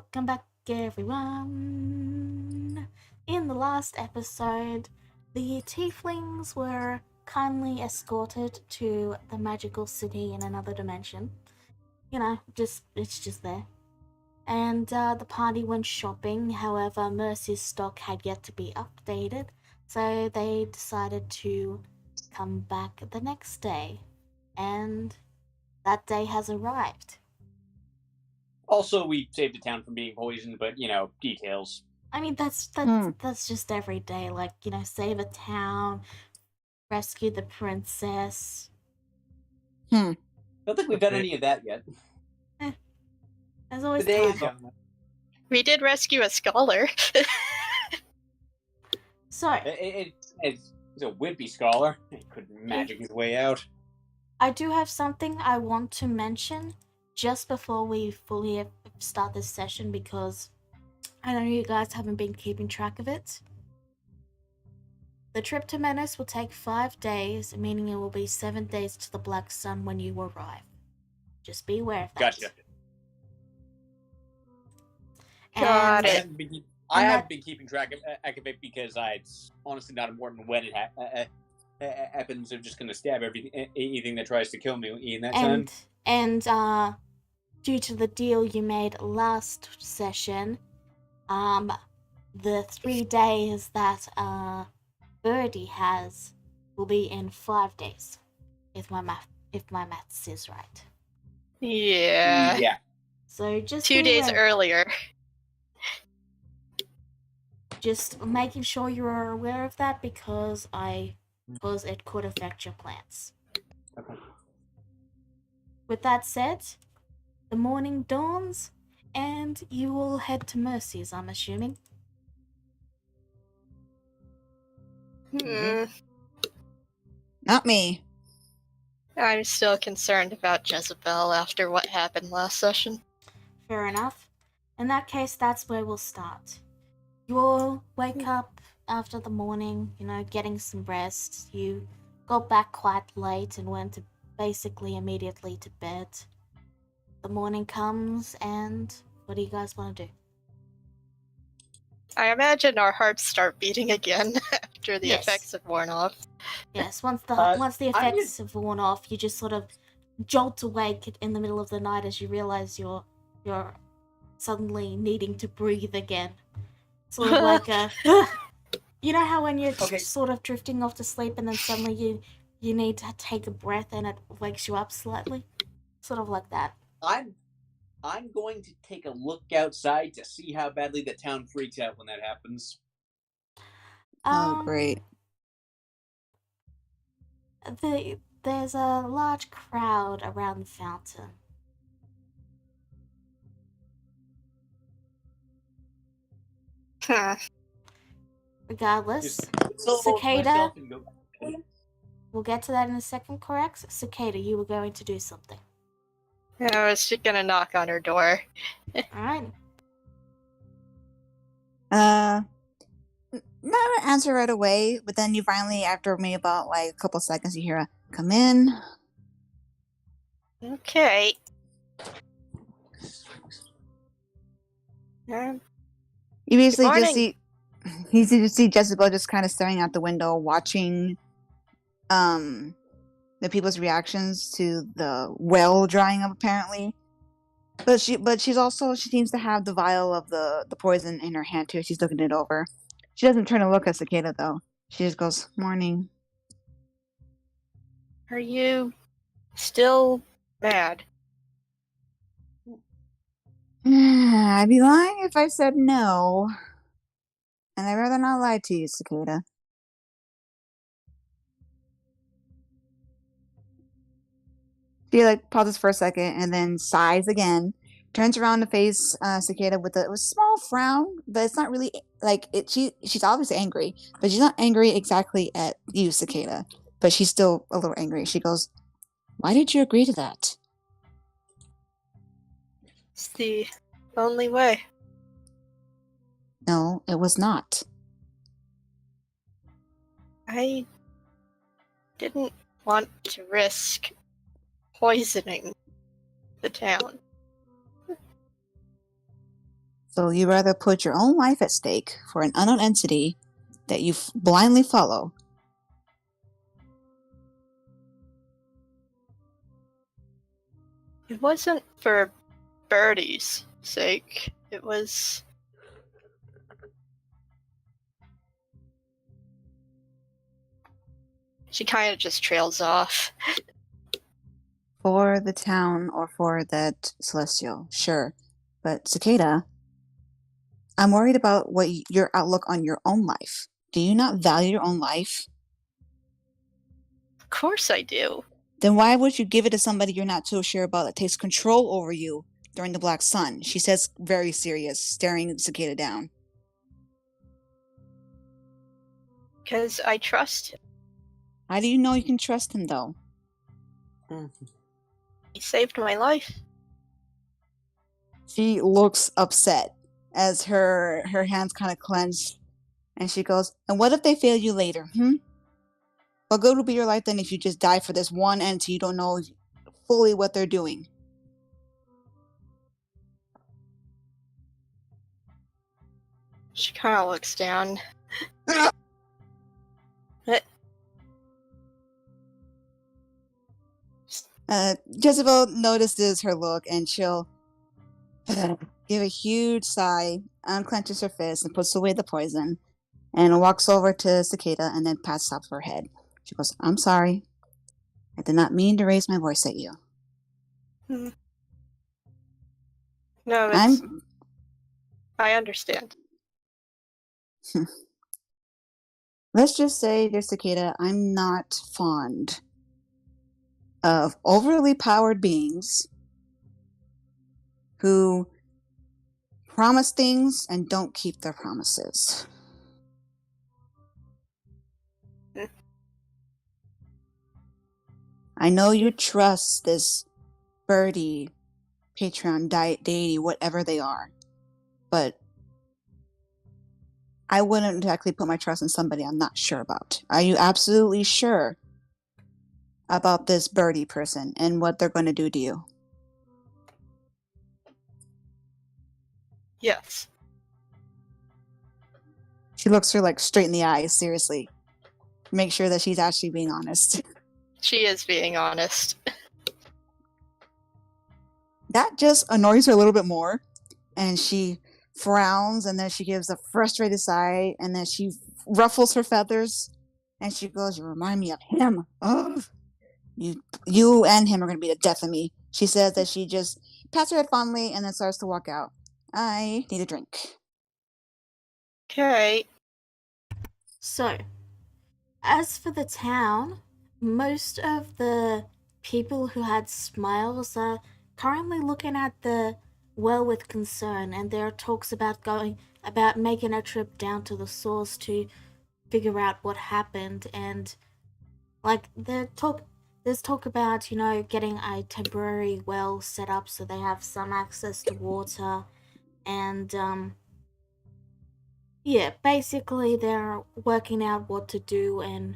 Welcome back, everyone. In the last episode, the tieflings were kindly escorted to the magical city in another dimension. It's just there. And the party went shopping. However, Mercy's stock had yet to be updated, so they decided to come back the next day. And that day has arrived. Also, we saved the town from being poisoned, but, details. I mean, that's just every day. Like, save a town, rescue the princess. I don't think we've done any of that yet. There's always Today is time. young. We did rescue a scholar. So, He's a wimpy scholar. He couldn't magic his way out. I do have something I want to mention just before we fully start this session, because I know you guys haven't been keeping track of it. The trip to Menace will take 5 days, meaning it will be 7 days to the Black Sun when you arrive. Just be aware of that. Gotcha. Got it. I haven't been keeping track of it because it's honestly not important when it happens. I'm just going to stab anything that tries to kill me in that time. And due to the deal you made last session, the 3 days that Birdie has will be in 5 days, if my maths is right. Yeah. Yeah. So just 2 days earlier. Just making sure you are aware of that, because it could affect your plans. Okay. With that said, the morning dawns, and you will head to Mercy's, I'm assuming. Not me. I'm still concerned about Jezebel after what happened last session. Fair enough. In that case, that's where we'll start. You all wake up after the morning, getting some rest. You got back quite late and went basically immediately to bed. The morning comes, and what do you guys want to do? I imagine our hearts start beating again after the Yes. effects have worn off. Yes, once the effects have worn off, you just sort of jolt awake in the middle of the night as you realize you're suddenly needing to breathe again. Sort of like you know how when you're sort of drifting off to sleep and then suddenly you need to take a breath and it wakes you up slightly? Sort of like that. I'm going to take a look outside to see how badly the town freaks out when that happens. Oh, great. There's a large crowd around the fountain. Regardless, Cicada, we'll get to that in a second, correct? Cicada, you were going to do something. I was just gonna knock on her door. Alright. Not an answer right away, but then you finally, after maybe about a couple seconds, you hear a "come in." Okay. You basically just see Jezebel just kind of staring out the window, watching the people's reactions to the well drying up, apparently. But she seems to have the vial of the poison in her hand too. She's looking it over. She doesn't turn to look at Cicada though. She just goes, "Morning." Are you still mad? I'd be lying if I said no. And I'd rather not lie to you, Cicada. She pauses for a second and then sighs again. Turns around to face Cicada with a small frown, but it's not really she's obviously angry, but she's not angry exactly at you, Cicada. But she's still a little angry. She goes, "Why did you agree to that?" It's the only way. No, it was not. I didn't want to risk poisoning the town. So you rather put your own life at stake for an unknown entity that you blindly follow. It wasn't for Birdie's sake. It was... She kind of just trails off. For the town or for that celestial, sure. But Cicada, I'm worried about what your outlook on your own life. Do you not value your own life? Of course I do. Then why would you give it to somebody you're not so sure about that takes control over you during the Black Sun? She says, very serious, staring Cicada down. Because I trust him. How do you know you can trust him, though? He saved my life. She looks upset as her hands kind of clench, and she goes, and what if they fail you later, What good will be your life then if you just die for this one entity you don't know fully what they're doing? She kind of looks down. Jezebel notices her look, and she'll give a huge sigh, unclenches her fist, and puts away the poison, and walks over to Cicada and then pats top of her head. She goes, I'm sorry. I did not mean to raise my voice at you. No, it's... I understand. Let's just say, dear Cicada, I'm not fond of overly powered beings who promise things and don't keep their promises. I know you trust this birdie, Patreon, deity, whatever they are, but I wouldn't exactly put my trust in somebody I'm not sure about. Are you absolutely sure about this birdie person and what they're going to do to you? Yes. She looks her like straight in the eyes, seriously. Make sure that she's actually being honest. She is being honest. That just annoys her a little bit more, and she frowns, and then she gives a frustrated sigh, and then she ruffles her feathers, and she goes, you remind me of him. Ugh. You and him are going to be the death of me. She says that she just pats her head fondly and then starts to walk out. I need a drink. Okay. So, as for the town, most of the people who had smiles are currently looking at the well with concern, and there are talks about making a trip down to the source to figure out what happened, and like there's talk about, getting a temporary well set up so they have some access to water, and yeah, basically they're working out what to do and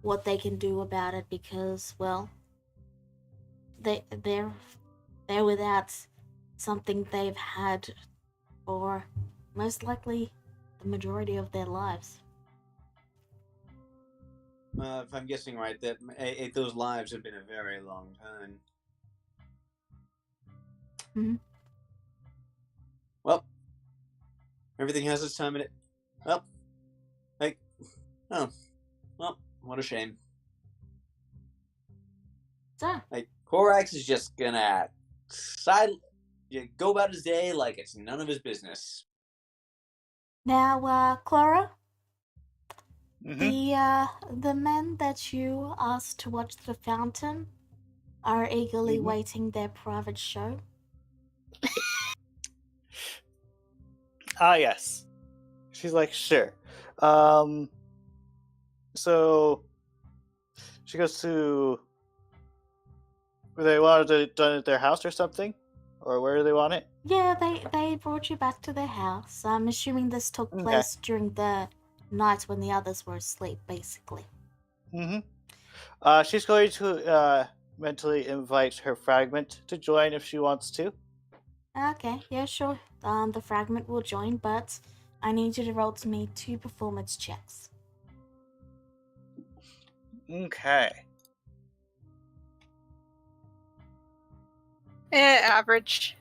what they can do about it, because, well, they're without something they've had for most likely the majority of their lives. If I'm guessing right, that those lives have been a very long time. Mm-hmm. Well, everything has its time in it. Well, what a shame. So, Korax is just gonna go about his day like it's none of his business. now, Clara, Mm-hmm. the men that you asked to watch the fountain are eagerly Mhm. waiting their private show. Ah, yes. She's like, sure. So she goes to. They wanted it done at their house or something, or where do they want it? Yeah, they brought you back to their house. I'm assuming this took Okay. place during the night when the others were asleep, basically. Mm-hmm. She's going to mentally invite her fragment to join if she wants to. Okay, yeah, sure. The fragment will join, but I need you to roll to me 2 performance checks. Okay. Average.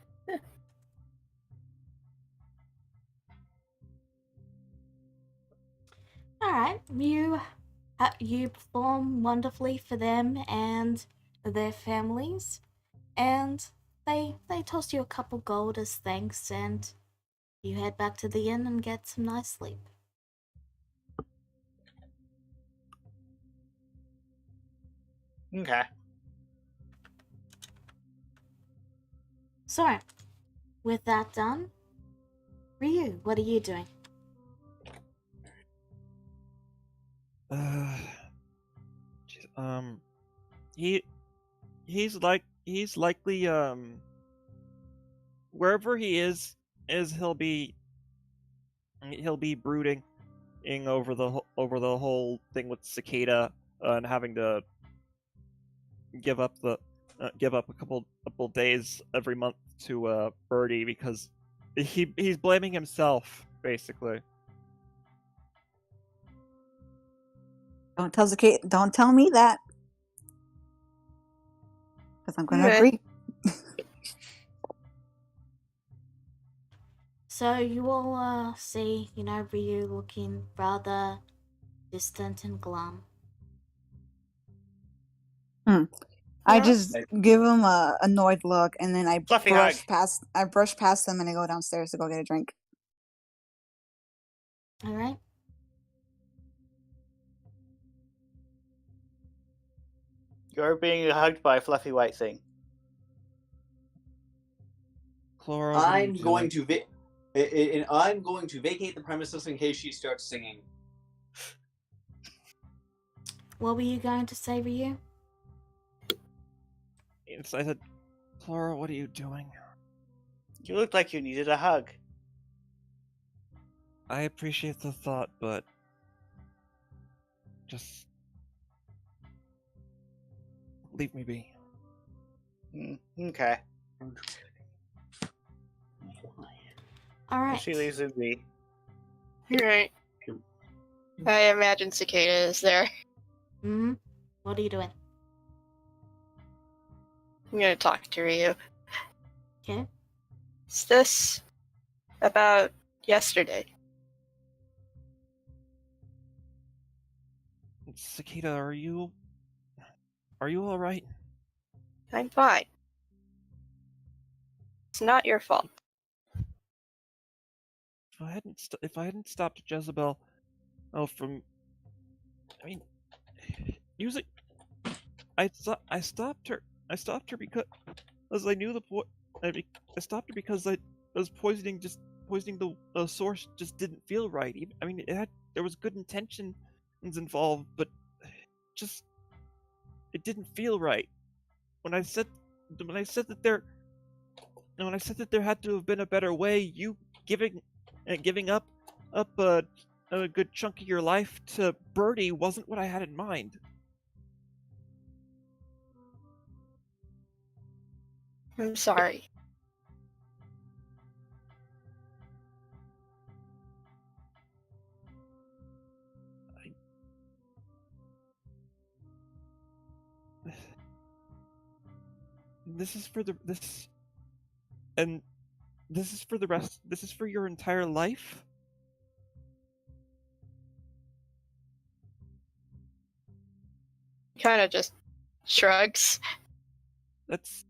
All right, you perform wonderfully for them and their families, and they toss you a couple gold as thanks, and you head back to the inn and get some nice sleep. Okay. So, with that done, Ryu, what are you doing? Uh, he he's likely wherever he is he'll be brooding over over the whole thing with Cicada and having to give up give up a couple days every month to Birdie because he's blaming himself basically. Don't tell me that, because I'm gonna Meh. agree. So you all see, Ryu looking rather distant and glum. I Yeah. just give him a annoyed look, and then I Fluffy brush hug. past. I brush past them, and I go downstairs to go get a drink. All right. You're being hugged by a fluffy white thing. Clara, what are you I'm going doing? to and I'm going to vacate the premises in case she starts singing. What were you going to say, Ryu? I said, Clara, what are you doing? You looked like you needed a hug. I appreciate the thought, but just leave me be. Okay. All right. She leaves with me. Right. I imagine Cicada is there. Hmm. What are you doing? I'm gonna talk to Ryu. Okay. Is this about yesterday? Cicada, are you all right? I'm fine. It's not your fault. If I hadn't stopped Jezebel, from, I mean, using, I stopped her. I stopped her because I knew I stopped her because I was poisoning the source just didn't feel right. I mean, there was good intentions involved, but just it didn't feel right. When I said that there had to have been a better way, you giving up a good chunk of your life to Birdie wasn't what I had in mind. I'm sorry. This is for the rest. This is for your entire life. Kind of just shrugs. That's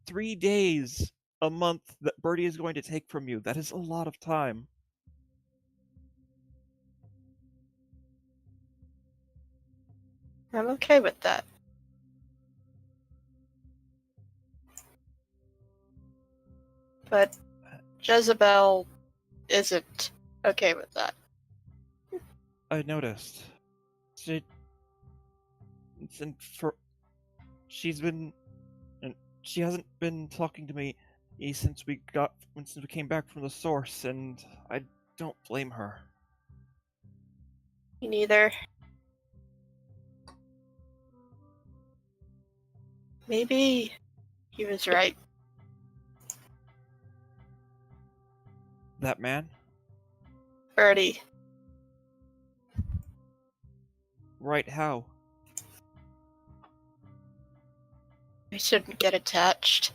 3 days a month that Birdie is going to take from you. That is a lot of time. I'm okay with that. But Jezebel isn't okay with that. I noticed. She, and for she's been, and she hasn't been talking to me since we came back from the source, and I don't blame her. Me neither. Maybe he was right. that man? Birdie. Right, how? We shouldn't get attached.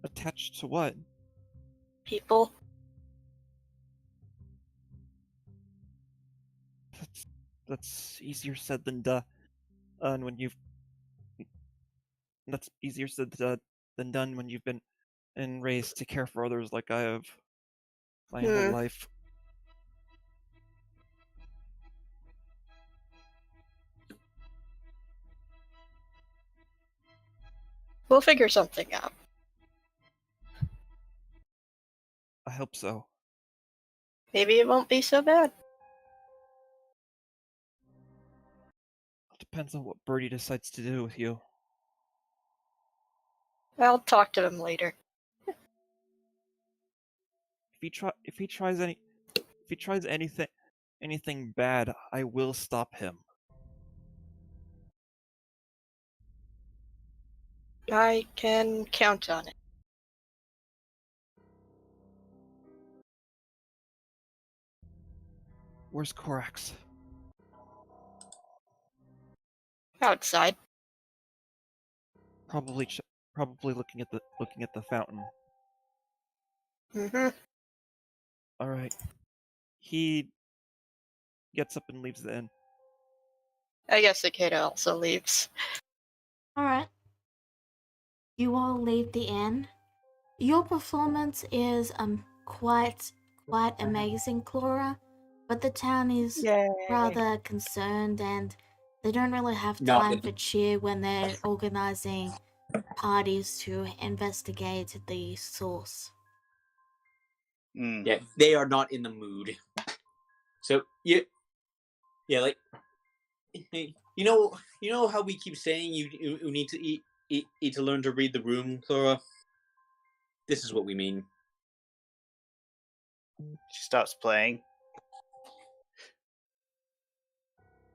Attached to what? People. That's easier said than done when you've... That's easier said than done when you've been and raised to care for others like I have my whole life. We'll figure something out. I hope so. Maybe it won't be so bad. Depends on what Birdie decides to do with you. I'll talk to him later. If he tries anything bad, I will stop him. I can count on it. Where's Korax? Outside. Probably looking at the fountain. Mm-hmm. All right. He gets up and leaves the inn. I guess Cicada also leaves. Alright. You all leave the inn. Your performance is quite amazing, Clara, but the town is Yay. rather concerned and they don't really have Not time with- for cheer when they're organizing parties to investigate the source. Yeah, they are not in the mood. So yeah, like you know how we keep saying you need to eat to learn to read the room, Clara. This is what we mean. She stops playing.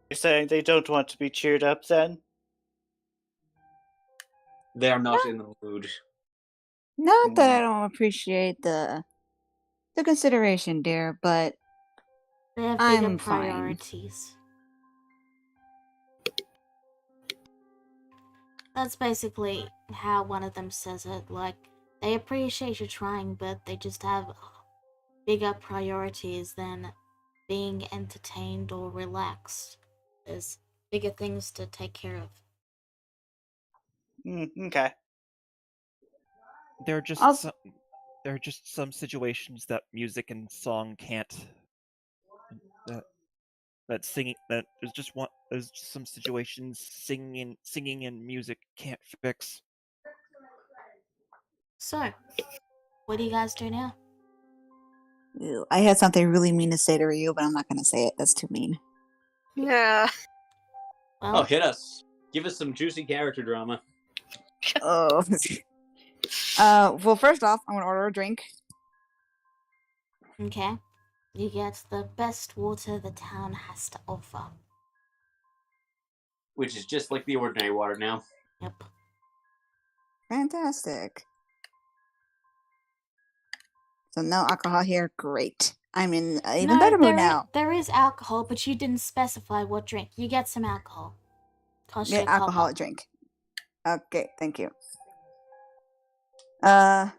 You're saying they don't want to be cheered up then? They are not in the mood. Not that I don't appreciate the consideration, dear, but They have bigger I'm fine. priorities. That's basically how one of them says it. Like, they appreciate you trying, but they just have bigger priorities than being entertained or relaxed. There's bigger things to take care of. Okay. There are just some situations that music and song can't. There's just some situations singing and music can't fix. So, what do you guys do now? Ew, I had something really mean to say to you, but I'm not going to say it. That's too mean. Yeah. Well, Oh, hit us! Give us some juicy character drama. Oh. Well, first off, I'm going to order a drink. okay. You get the best water the town has to offer. Which is just like the ordinary water now. Yep. Fantastic. So no alcohol here. Great. I'm in an even better mood now. There is alcohol, but you didn't specify what drink. You get some alcohol. Cost you Get a copper. alcoholic drink. Okay, thank you. As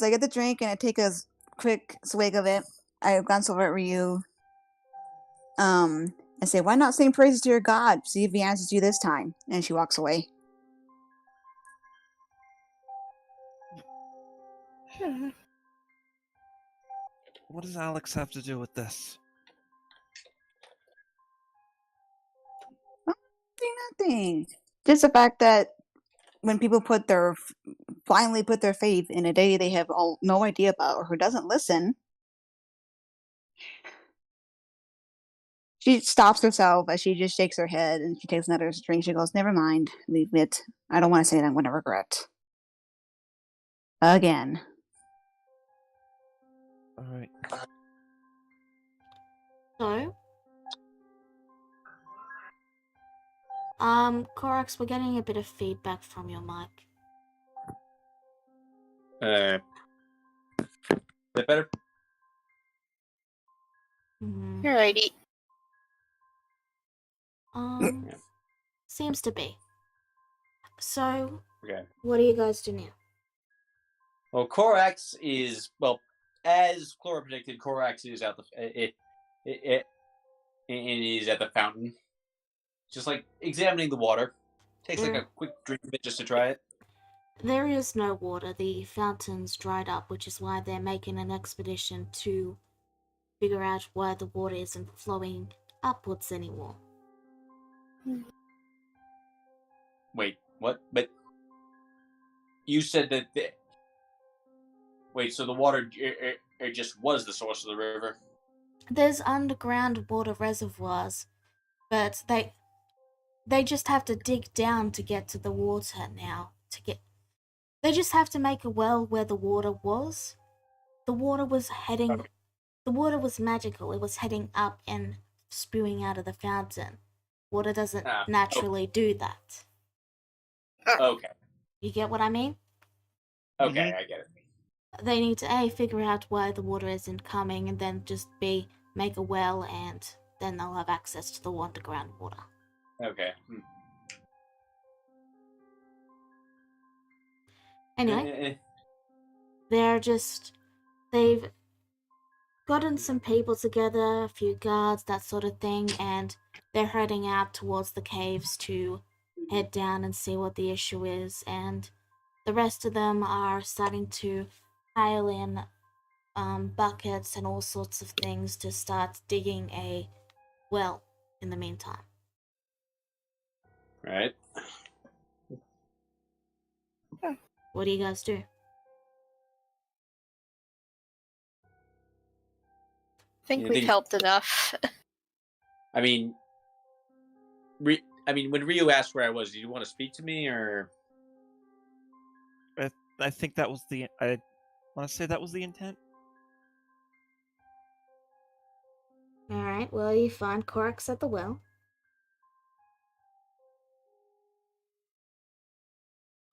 I get the drink and I take a quick swig of it, I glance over at Ryu. I say, why not sing praises to your god? See if he answers you this time. And she walks away. What does Alex have to do with this? Nothing. Just the fact that when people finally put their faith in a deity they have no idea about or who doesn't listen, she stops herself as she just shakes her head and she takes another drink. She goes, never mind, leave it. I don't want to say that I'm going to regret. Again. Alright. So, Corax, we're getting a bit of feedback from your mic. that better? Hmm. Alrighty. Yeah. Seems to be. So, Okay. what do you guys do now? Well, Korax is as Chlora predicted. Korax is at it is at the fountain, just like examining the water. Takes like There, a quick drink of it just to try it. there is no water. The fountain's dried up, which is why they're making an expedition to figure out why the water isn't flowing upwards anymore. Wait, what? But you said that. Wait, so the water it just was the source of the river? There's underground water reservoirs, but they just have to dig down to get to the water now. They just have to make a well where the water was. The water was heading. Okay. The water was magical. It was heading up and spewing out of the fountain. Water doesn't naturally do that. Okay. You get what I mean? Okay, I get it. They need to A, figure out why the water isn't coming, and then just B, make a well, and then they'll have access to the underground water. Okay. Anyway, they've gotten some people together, a few guards, that sort of thing, and they're heading out towards the caves to head down and see what the issue is, and the rest of them are starting to pile in buckets and all sorts of things to start digging a well in the meantime. Right. What do you guys do? I think You we've think- helped enough. I mean, when Ryu asked where I was, did you want to speak to me or? I think that was the. I want to say that was the intent. Alright, well, you find Korax at the well.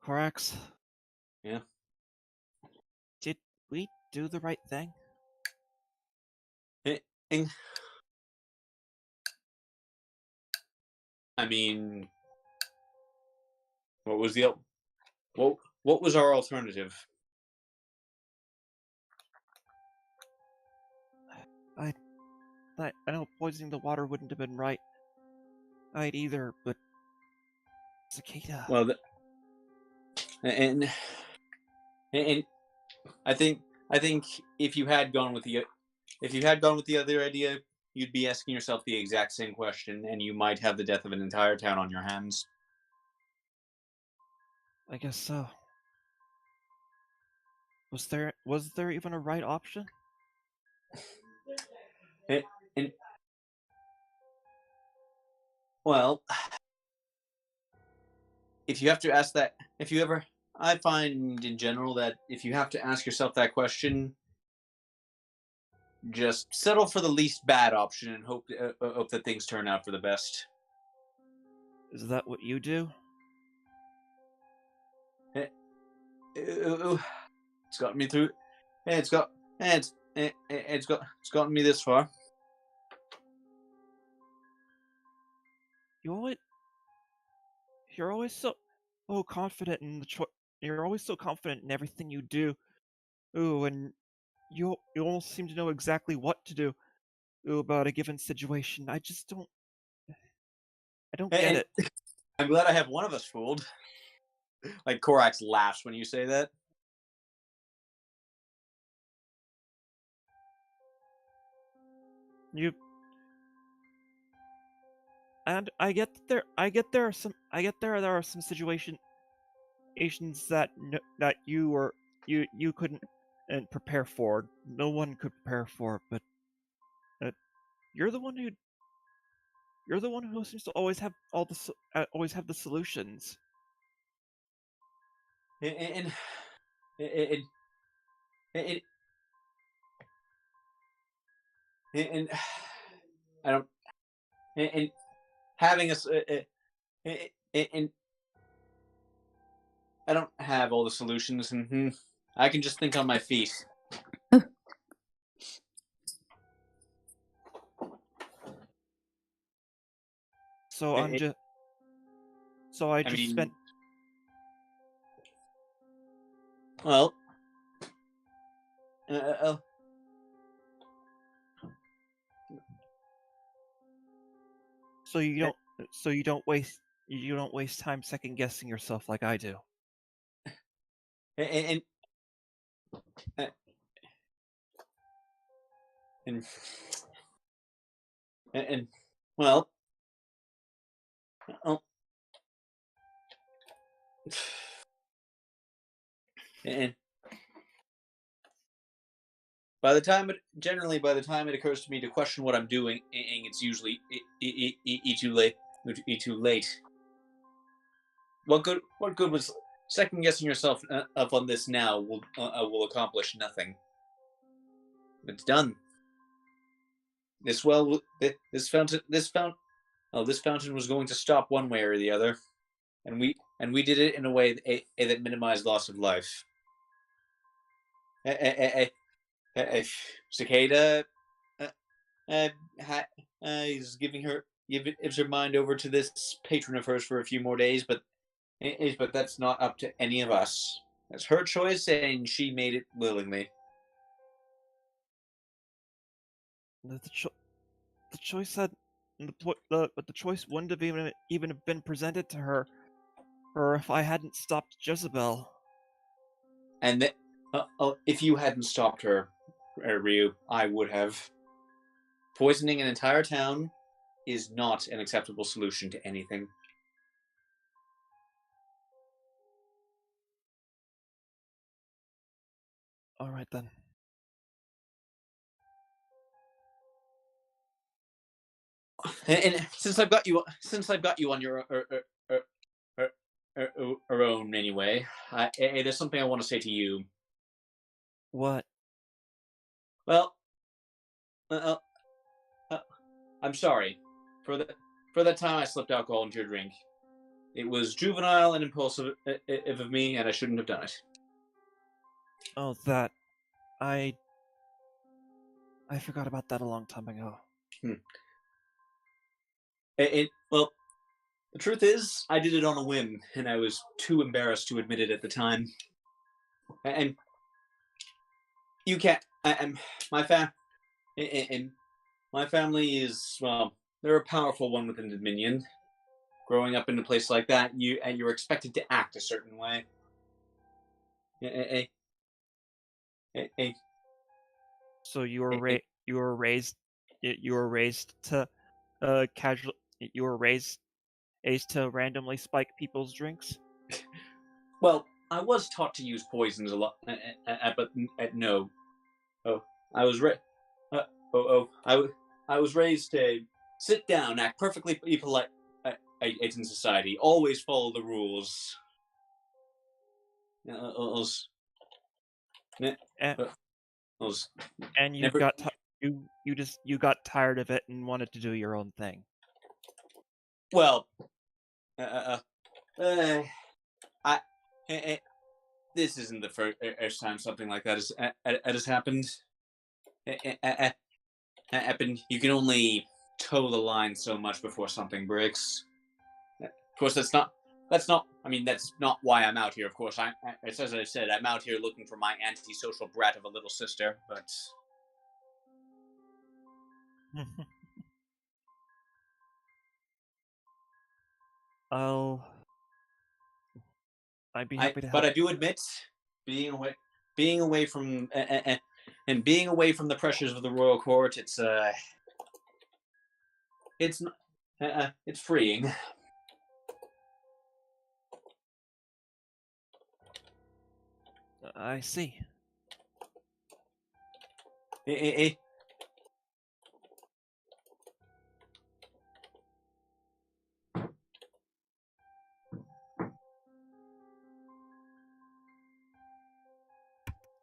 Korax. Yeah. Did we do the right thing? I mean, what was the what was our alternative? I know poisoning the water wouldn't have been right. I'd either, but cicada. Well, and I think if you had gone with the other idea, you'd be asking yourself the exact same question, and you might have the death of an entire town on your hands. I guess so. Was there even a right option? And well, if you have to ask that, I find in general that if you have to ask yourself that question, just settle for the least bad option and hope that things turn out for the best. Is that what you do? It's gotten me through. It's gotten me this far. You're always so confident in the You're always so confident in everything you do. Ooh, and you almost seem to know exactly what to do. Ooh, about a given situation. I just don't. I don't get it. I'm glad I have one of us fooled. Like Korax laughs when you say that. And I get there. There are some situations that you couldn't prepare for. No one could prepare for. But you're the one who seems to always have always have the solutions. And I don't. And having us. And I don't have all the solutions. I can just think on my feet. So It- it- I I just mean- spent. Well, So you don't. So you don't waste. You don't waste time second guessing yourself like I do. and and and well, oh, and by the time it occurs to me to question what I'm doing, it's usually too late. Too late. What good was second guessing yourself up on this now will accomplish nothing. It's done. This this fountain was going to stop one way or the other, and we did it in a way that minimized loss of life. Cicada is gives her mind over to this patron of hers for a few more days, but that's not up to any of us. That's her choice, and she made it willingly. The choice had but the choice wouldn't have even have been presented to her, or if I hadn't stopped Jezebel. And if you hadn't stopped her, Ryu, I would have. Poisoning an entire town is not an acceptable solution to anything. All right then. And since I've got you on your own anyway, there's something I want to say to you. What? Well, I'm sorry for that time I slipped alcohol into your drink. It was juvenile and impulsive of me, and I shouldn't have done it. Oh, that. I forgot about that a long time ago. Well, the truth is, I did it on a whim, and I was too embarrassed to admit it at the time. And you can't. And my family is, well, they're a powerful one within the Dominion. Growing up in a place like that, you're expected to act a certain way. So you were raised to casual. You were raised to randomly spike people's drinks. Well, I was taught to use poisons a lot, but no. Oh, I was I was raised to sit down, act perfectly polite in society, always follow the rules. And you never- got you got tired of it and wanted to do your own thing. Well, this isn't the first time something like that has happened. You can only toe the line so much before something breaks. Of course, that's not. I mean, that's not why I'm out here. Of course, as I said, I'm out here looking for my antisocial brat of a little sister. But I'd be happy to help. But I do admit, being away from and being away from the pressures of the royal court, it's freeing. I see.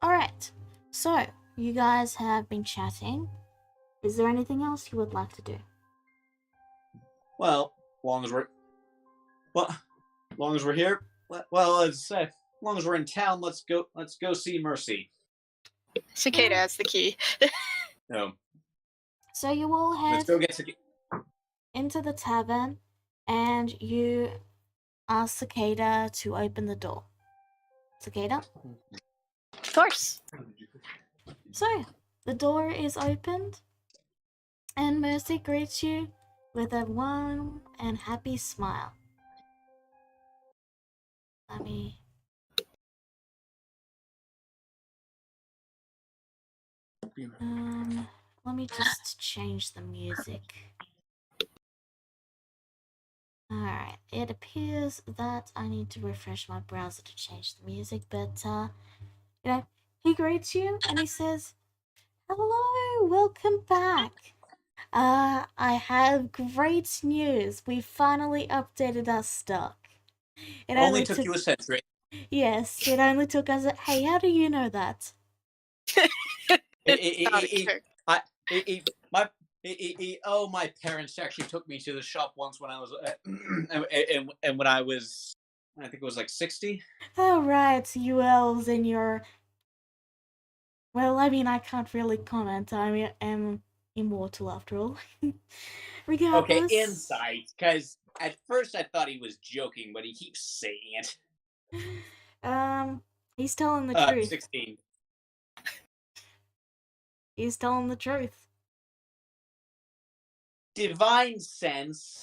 Alright, so you guys have been chatting. Is there anything else you would like to do? Well, long as we're here. Well, let's say, as long as we're in town, let's go see Mercy. Cicada has the key. No, So you all let's head go get Cicada. into the tavern and you ask Cicada to open the door. Cicada? Of course. So, the door is opened, and Mercy greets you with a warm and happy smile. Let me just change the music. Alright, it appears that I need to refresh my browser to change the music, but, he greets you and he says, "Hello, welcome back. I have great news. We finally updated our stock. It Only took you a century. Yes, it only took us Hey, how do you know that? My parents actually took me to the shop once when I was, and when I was, I think it was like 60. Oh, right, you elves and your... Well, I mean, I can't really comment. I am immortal after all. Regardless. Okay, insight, because at first I thought he was joking, but he keeps saying it. He's telling the truth. 16. He's telling the truth. Divine sense.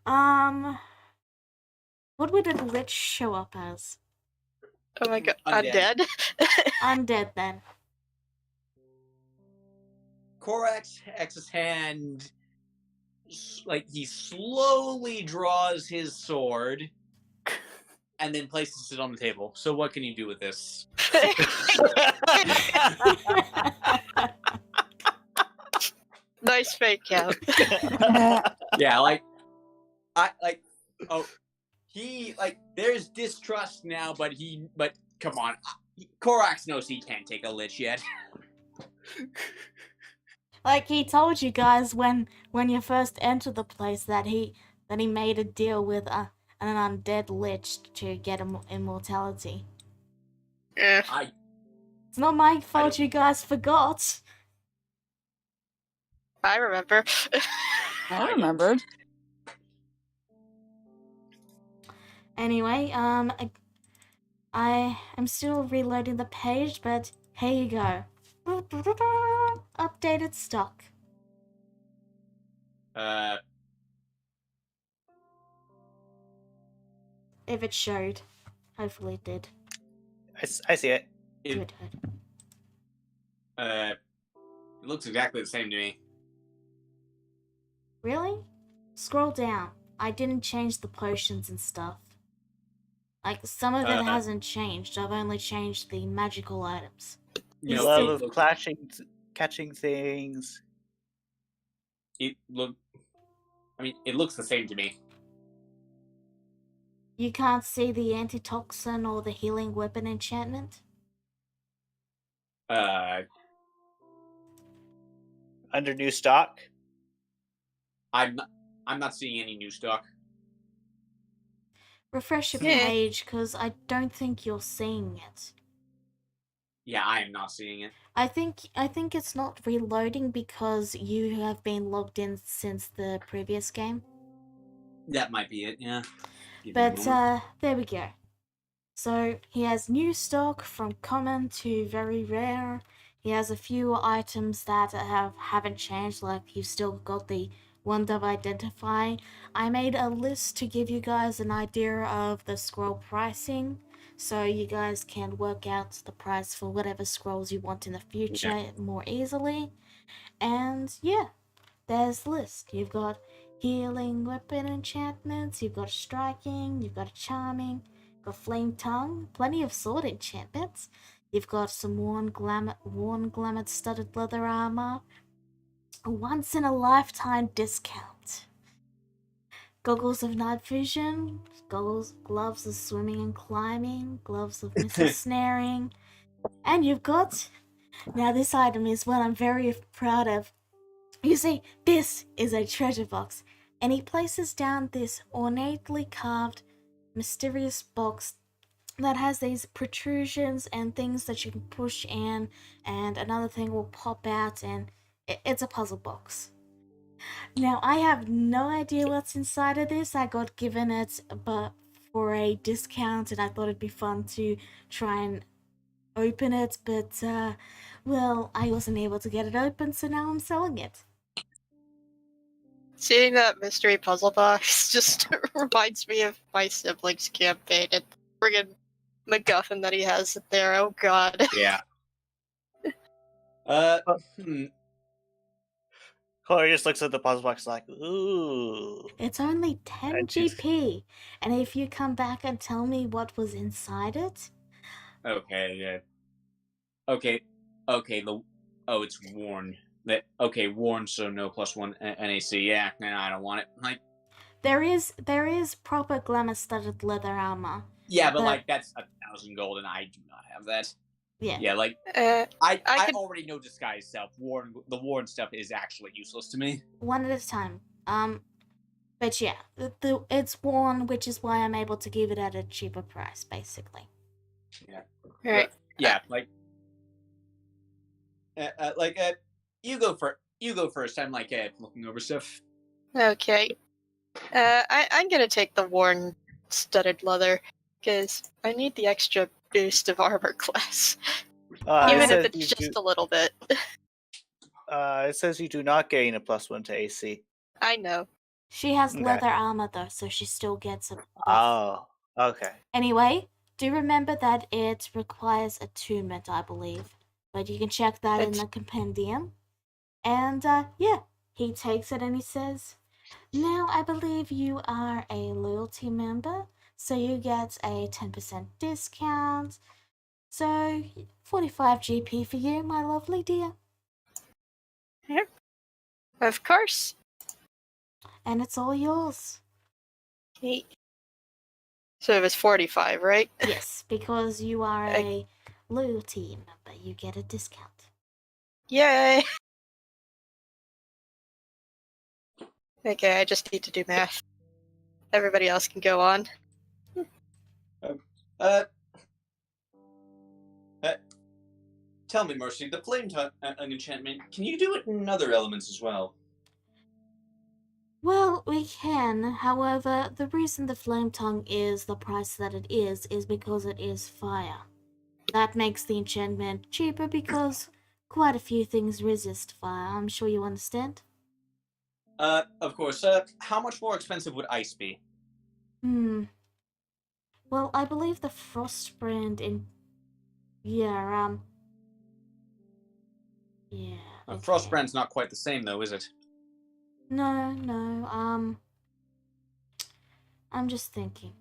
What would a lich show up as? Oh my god, Undead. Undead, then. Korax's hand, like, he slowly draws his sword and then places it on the table. So what can you do with this? Nice fake out. Yeah, there's distrust now, but come on, Korax knows he can't take a lich yet. Like he told you guys when you first entered the place that he made a deal with an undead lich to get immortality. It's not my fault you guys forgot. I remember. I remembered. Anyway, I am still reloading the page, but here you go. Updated stock. If it showed. Hopefully it did. I see it. Good. It looks exactly the same to me. Really? Scroll down. I didn't change the potions and stuff. Like, some of it hasn't changed. I've only changed the magical items. Love of catching things. It looks the same to me. You can't see the antitoxin or the healing weapon enchantment? Under new stock? I'm not seeing any new stock. Refresh your page, because I don't think you're seeing it. Yeah, I am not seeing it. I think it's not reloading because you have been logged in since the previous game. That might be it, yeah. But there we go. So he has new stock from common to very rare. He has a few items that haven't changed, like you've still got the Wonder of Identify. I made a list to give you guys an idea of the scroll pricing, so you guys can work out the price for whatever scrolls you want in the future more easily. And yeah, there's the list. You've got healing weapon enchantments, you've got striking, you've got charming, you've got flame tongue, plenty of sword enchantments. You've got some worn glamour studded leather armor, a once in a lifetime discount, goggles of night vision, gloves of swimming and climbing, gloves of missile snaring, and you've got, now this item is what I'm very proud of. You see, this is a treasure box, and he places down this ornately carved, mysterious box that has these protrusions and things that you can push in, and another thing will pop out, and it's a puzzle box. Now, I have no idea what's inside of this. I got given it but for a discount, and I thought it'd be fun to try and open it, but, well, I wasn't able to get it open, so now I'm selling it. Seeing that mystery puzzle box just reminds me of my siblings' campaign and friggin' MacGuffin that he has there. Oh god. Yeah. Oh. Hmm. Corey just looks at the puzzle box like, ooh. It's only 10 And she's- GP, and if you come back and tell me what was inside it, Okay. Yeah. Okay. It's worn. Worn. So no +1 NAC. Yeah. No, I don't want it. Like. there is proper glamour-studded leather armor. Yeah, but But- like that's 1,000 gold, and I do not have that. Yeah. Yeah, like I I could- already know disguise self. The worn stuff is actually useless to me. One at a time. But yeah, it's worn, which is why I'm able to give it at a cheaper price, basically. Right. Yeah, like you go first. I'm looking over stuff. Okay. I'm gonna take the worn studded leather, because I need the extra boost of armor class. It Even says if it's just a little bit. it says you do not gain a +1 to AC. I know. She has Okay. leather armor though, so she still gets a buff. Oh, okay. Anyway, do remember that it requires attunement, I believe. But you can check that in the compendium. And yeah, he takes it and he says, "Now I believe you are a loyalty member, so you get a 10% discount. So 45 GP for you, my lovely dear. Of course. And it's all yours." Okay. So it was 45, right? Yes, because you are a loyalty member, you get a discount. Yay! Okay, I just need to do math. Everybody else can go on. Tell me, Mercy, the flame tongue enchantment. Can you do it in other elements as well? Well, we can. However, the reason the flame tongue is the price that it is because it is fire. That makes the enchantment cheaper because quite a few things resist fire. I'm sure you understand. Of course. How much more expensive would ice be? Well, I believe the frost brand in. Yeah, Yeah. Okay. Frost brand's not quite the same, though, is it? No. I'm just thinking.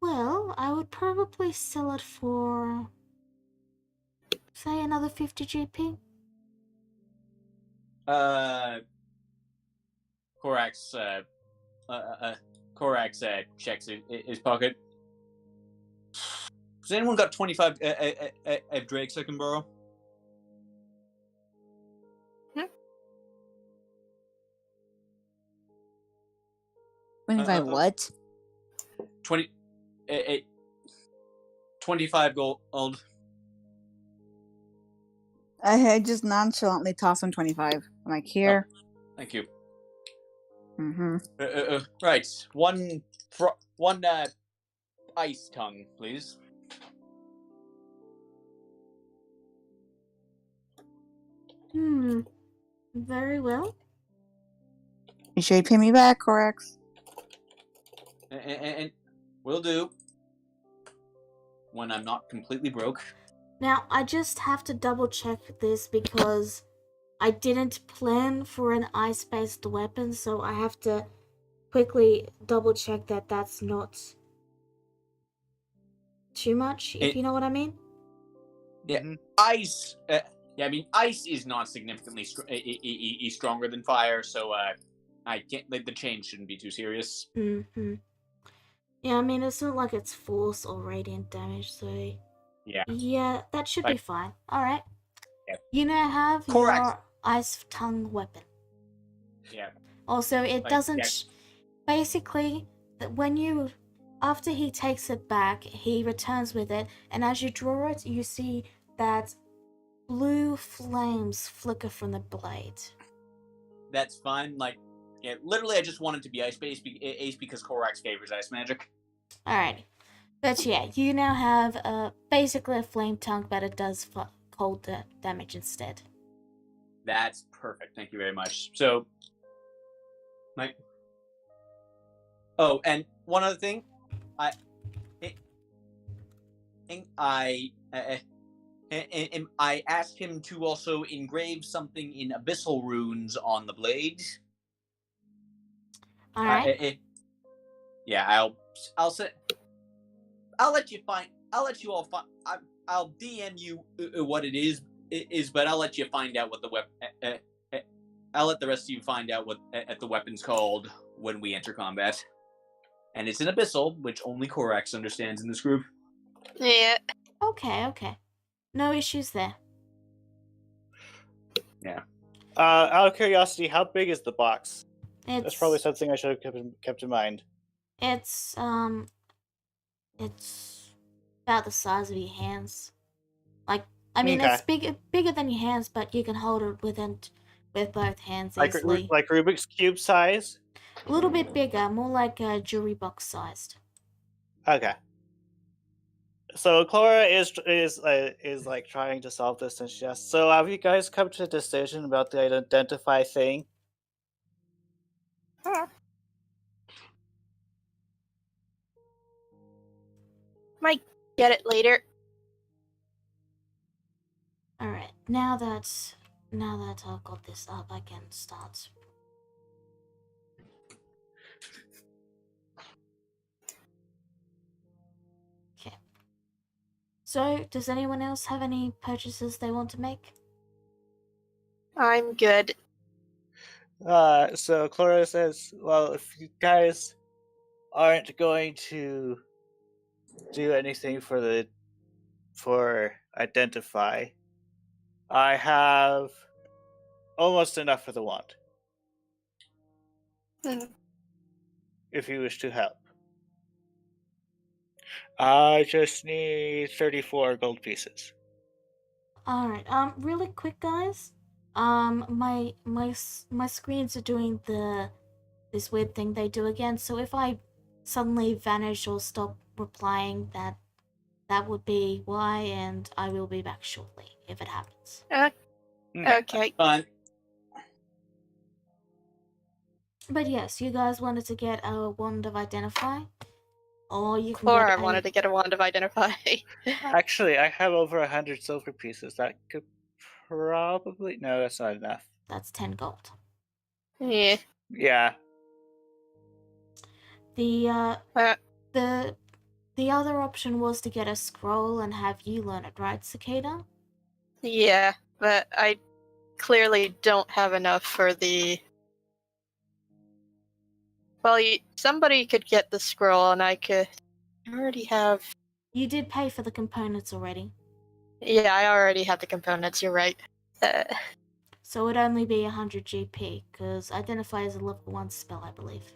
Well, I would probably sell it for, say, another 50 GP. Korax checks his pocket. Has anyone got 25 drakes I can borrow? 25 what? 25 gold. I just nonchalantly toss him 25. I'm like, here. Thank you. Mm-hmm. Right. One ice tongue, please. Very well. You sure you pay me back, Corax? And will do. When I'm not completely broke. Now, I just have to double check this because I didn't plan for an ice-based weapon, so I have to quickly double check that that's not too much, if you know what I mean. Yeah, Mhm. ice. Ice is not significantly stronger than fire, so I can't. Like, the change shouldn't be too serious. Mm-hmm. Yeah, I mean, it's not like it's force or radiant damage, so... Yeah. Yeah, that should be Right. fine. Alright. Yeah. You now have Correct. your ice tongue weapon. Yeah. Also, it Like, doesn't... yeah. Basically, when you... After he takes it back, he returns with it, and as you draw it, you see that blue flames flicker from the blade. That's fine. Like, yeah, literally, I just want it to be ice because Korax favors ice magic. Alrighty. But yeah, you now have basically a flame tongue, but it does cold damage instead. That's perfect. Thank you very much. So, like, oh, and one other thing, I asked him to also engrave something in abyssal runes on the blade. Alright. Yeah, I'll let you all find. I'll DM you what it is, but I'll let you find out what the weapon. I'll let the rest of you find out what the weapon's called when we enter combat. And it's an abyssal, which only Korax understands in this group. Yeah. Okay. No issues there. Yeah. Out of curiosity, how big is the box? It's That's probably something I should have kept in mind. It's about the size of your hands. Like, I mean, Okay. it's bigger than your hands, but you can hold it with both hands easily. Like Rubik's Cube size? A little bit bigger, more like a jewelry box sized. Okay. So Clara is like trying to solve this, and she asks, "So have you guys come to a decision about the identify thing?" Might get it later. Alright, now that I've got this up, I can start. Okay. So, does anyone else have any purchases they want to make? I'm good. So Clara says, "Well, if you guys aren't going to do anything for identify, I have almost enough for the wand. Mhm. If you wish to help, I just need 34 gold pieces." Alright, really quick, guys. My screens are doing this weird thing they do again. So if I suddenly vanish or stop replying, that would be why, and I will be back shortly if it happens. Okay. Fine. But yes, you guys wanted to get a wand of identify, or you can Clara get wanted to get a wand of identify. Actually, I have over 100 silver pieces. That could probably no, that's not enough. That's 10 gold. Yeah. Yeah. The other option was to get a scroll and have you learn it, right, Cicada? Yeah, but I clearly don't have enough for the. Well, somebody could get the scroll, and I already have. You did pay for the components already. Yeah, I already have the components. You're right. So it'd only be 100 GP, because Identify is a level 1 spell, I believe.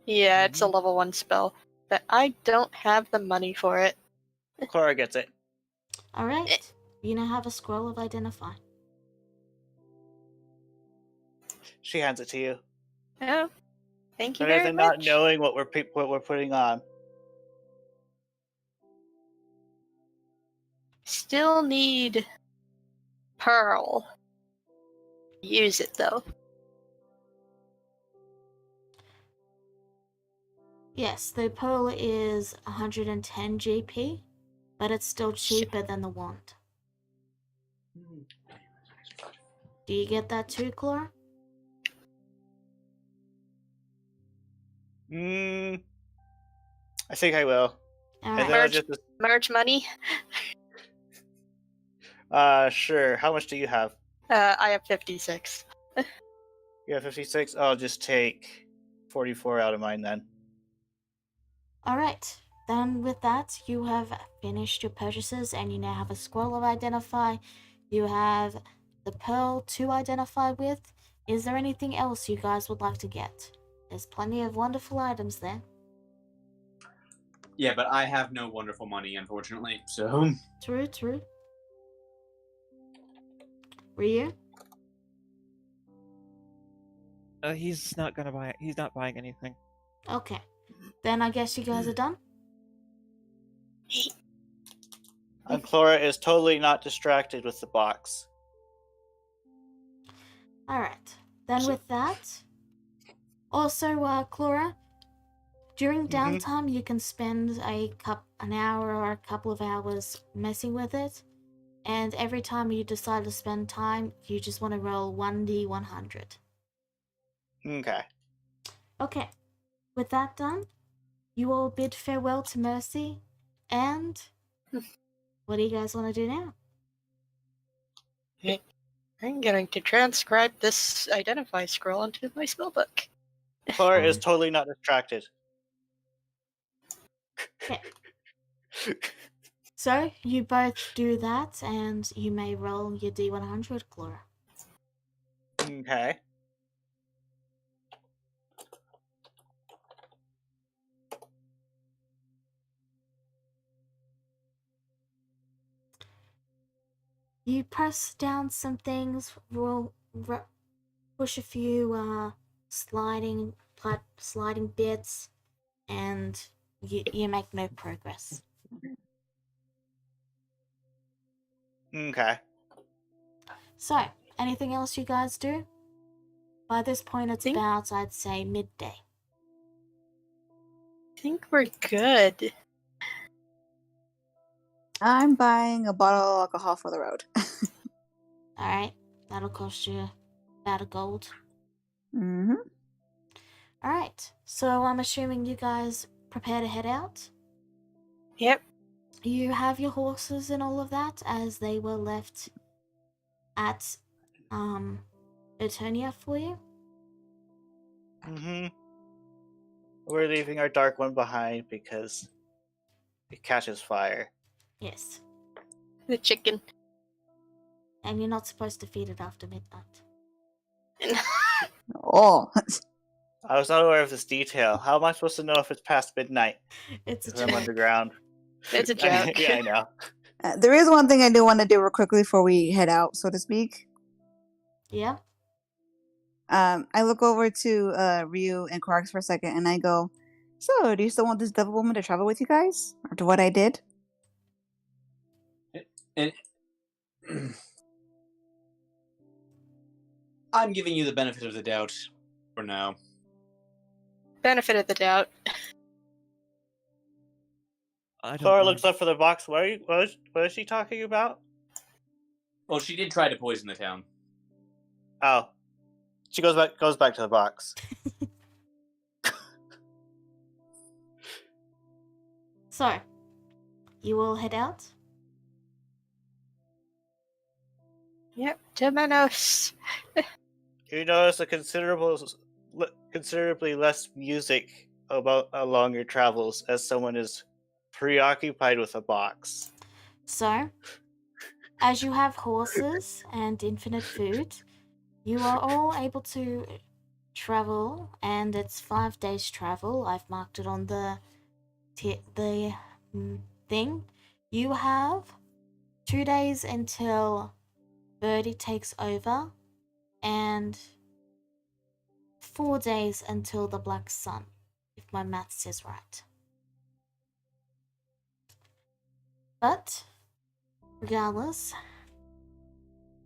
Yeah, it's a level 1 spell, but I don't have the money for it. Clara gets it. Alright, you now have a scroll of Identify. She hands it to you. Oh, thank you Better very than much. not knowing what we're putting on. Still need Pearl. Use it though. Yes, the pearl is 110 GP, but it's still cheaper than the wand. Do you get that too, Clara? I think I will. Alright. And then I'll just Merge money. sure. How much do you have? I have 56. You have 56? I'll just take 44 out of mine then. Alright, then with that, you have finished your purchases and you now have a scroll of Identify. You have the pearl to identify with. Is there anything else you guys would like to get? There's plenty of wonderful items there. Yeah, but I have no wonderful money, unfortunately. So True. Ryu? He's not gonna buy it. He's not buying anything. Okay. Then I guess you guys are done? And Clara is totally not distracted with the box. Alright. Then with that... Also, Clara, during downtime, you can spend an hour or a couple of hours messing with it. And every time you decide to spend time, you just want to roll 1d100. Okay. Okay. With that done, you all bid farewell to Mercy. And what do you guys want to do now? I'm going to transcribe this identify scroll into my spellbook. Clara is totally not distracted. Okay. So, you both do that, and you may roll your d100, Clara. Okay. You press down some things, push a few sliding bits, and you make no progress. Okay. So, anything else you guys do? By this point, it's Think- about, I'd say, midday. I think we're good. I'm buying a bottle of alcohol for the road. Alright, that'll cost you about a gold. Mm-hmm. Alright, so I'm assuming you guys prepare to head out? Yep. You have your horses and all of that, as they were left at, Eternia for you? Mm-hmm. We're leaving our dark one behind because it catches fire. Yes. The chicken. And you're not supposed to feed it after midnight. Oh, I was not aware of this detail. How am I supposed to know if it's past midnight? It's a Because I'm joke. underground. It's a joke. Yeah, I know. there is one thing I do want to do real quickly before we head out, so to speak. Yeah? I look over to Ryu and Quarks for a second, and I go, "So, do you still want this devil woman to travel with you guys after what I did?" And I'm giving you the benefit of the doubt for now. Benefit of the doubt. I don't Clara mind. looks up for the box. What is she talking about? Well, she did try to poison the town. Oh. She goes back to the box. So, you all head out? Yep. To Manos. You notice a considerably less music along your travels as someone is preoccupied with a box. So, as you have horses and infinite food, you are all able to travel, and it's 5 days travel. I've marked it on the thing. You have 2 days until Birdie takes over, and 4 days until the Black Sun, if my maths is right. But, regardless,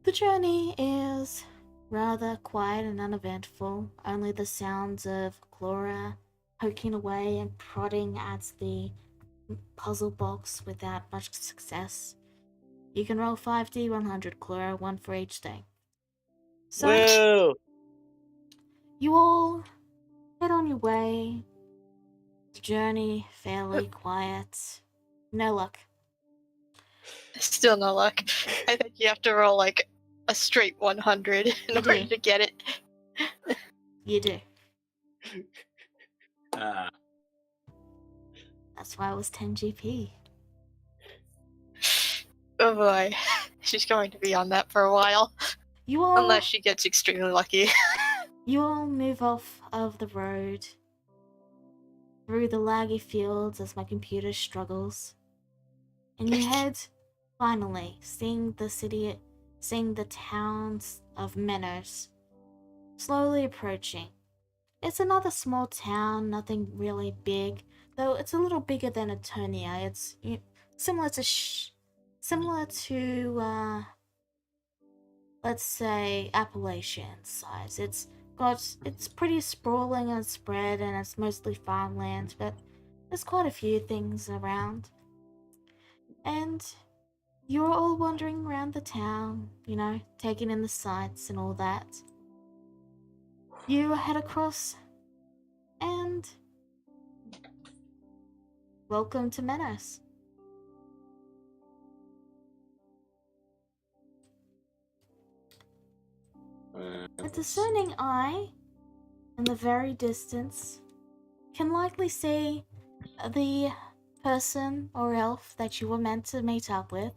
the journey is rather quiet and uneventful. Only the sounds of Clara poking away and prodding at the puzzle box without much success. You can roll 5d100, Clara, one for each day. So, Woo! you all head on your way. The journey fairly quiet. No luck. Still no luck. I think you have to roll like a straight 100 in You order do. to get it. You do. That's why it was 10 GP. Oh boy. She's going to be on that for a while. You all Unless she gets extremely lucky. You all move off of the road, through the laggy fields as my computer struggles, and you head, finally, seeing the city seeing the towns of Menos slowly approaching. It's another small town, nothing really big, though it's a little bigger than Eternia. It's similar to let's say Appalachian size. It's pretty sprawling and spread, and it's mostly farmland, but there's quite a few things around. And you're all wandering around the town, taking in the sights and all that. You head across, and welcome to Menos. A discerning eye, in the very distance, can likely see the person or elf that you were meant to meet up with,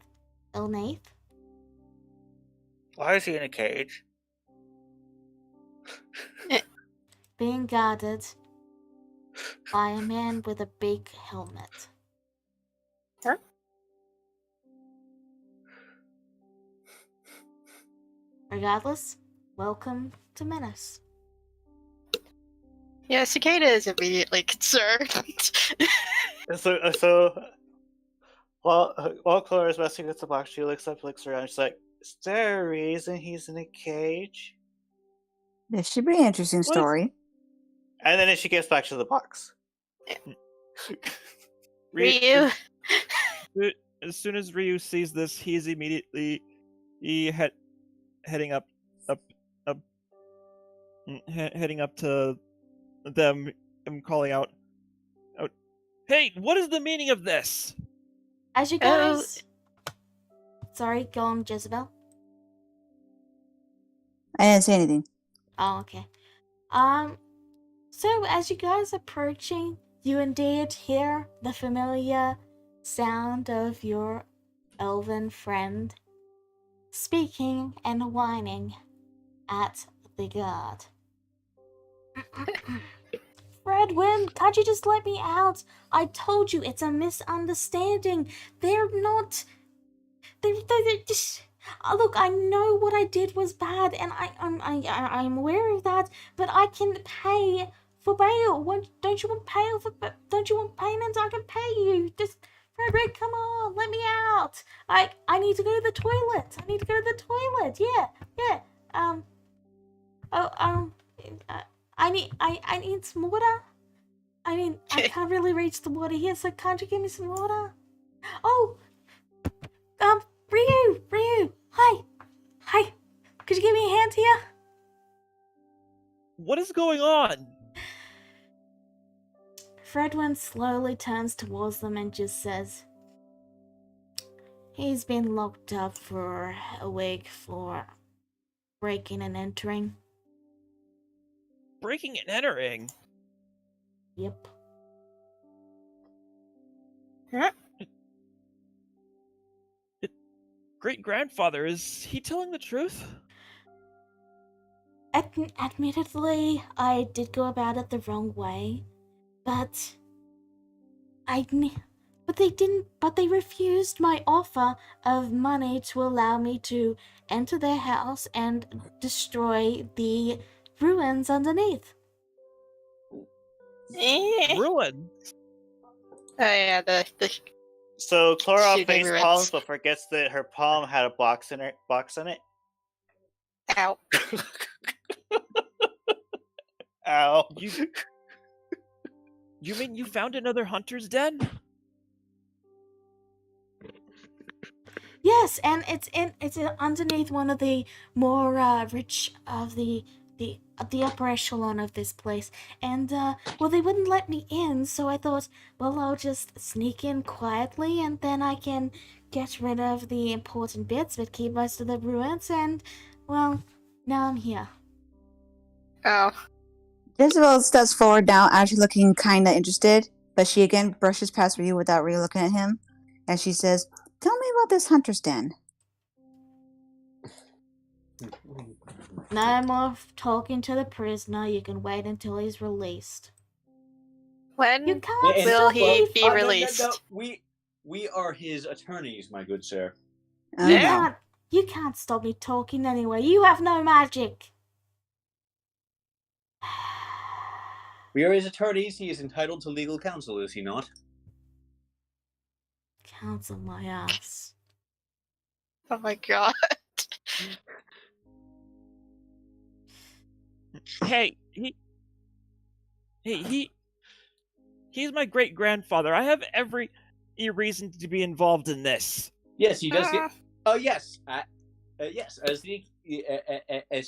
Ilnaith. Why is he in a cage? Being guarded by a man with a big helmet. Huh? Regardless, welcome to Menace. Yeah, Cicada is immediately concerned. So while Clara is messing with the box, she looks up, looks around, she's like, "Is there a reason he's in a cage?" This should be an interesting What? story. And then she gets back to the box. Ryu. As soon as Ryu sees this, he's immediately heading up to them and calling out, "Hey, what is the meaning of this?" As you guys... Sorry, go on, Jezebel. I didn't say anything. Oh, okay. So as you guys approaching, you indeed hear the familiar sound of your elven friend speaking and whining at the guard. Fredwin, can't you just let me out? I told you it's a misunderstanding. They're not... They're just... Look, I know what I did was bad, and I'm aware of that, but I can pay for bail. Don't you want payment? I can pay you. Just, Frederick, come on, let me out. I need to go to the toilet. Yeah. I need some water. I can't really reach the water here, so can't you give me some water? Oh, Ryu, hi. Could you give me a hand here? What is going on? Fredwin slowly turns towards them and just says, he's been locked up for a week for breaking and entering. Breaking and entering? Yep. Huh? Great-grandfather, is he telling the truth? Admittedly, I did go about it the wrong way, but they refused my offer of money to allow me to enter their house and destroy the ruins underneath. Ruin? Oh yeah, the So Clara Shooting face ruins. palms, but forgets that her palm had a box in it. ow. Ow. You mean you found another hunter's den? Yes, and it's underneath one of the more rich of the upper echelon of this place, and well, they wouldn't let me in, so I thought, well, I'll just sneak in quietly, and then I can get rid of the important bits, but keep most of the ruins, and well, now I'm here. Oh. Jezebel steps forward now, actually looking kind of interested, but she again brushes past Ryu without really looking at him, and she says, "Tell me about this hunter's den." No more talking to the prisoner. You can wait until he's released. When You can't will stop he me. be released? We are his attorneys, my good sir. Oh, You Yeah. no. can't. You can't stop me talking anyway. You have no magic. We are his attorneys. He is entitled to legal counsel, is he not? Counsel my ass. Oh my god. Hey, he's my great grandfather. I have every reason to be involved in this. Yes, he does get. Oh, yes. Yes,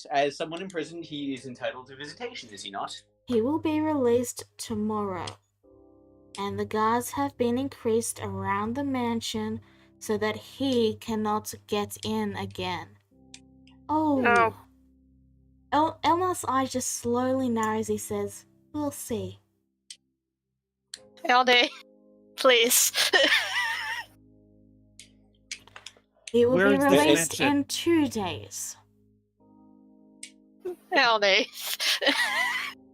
as someone in prison, he is entitled to visitation, is he not? He will be released tomorrow. And the guards have been increased around the mansion so that he cannot get in again. Oh. Elna's eye just slowly narrows. He says, "We'll see." Elde, please. He will Where be is this released mansion? in 2 days. Elde.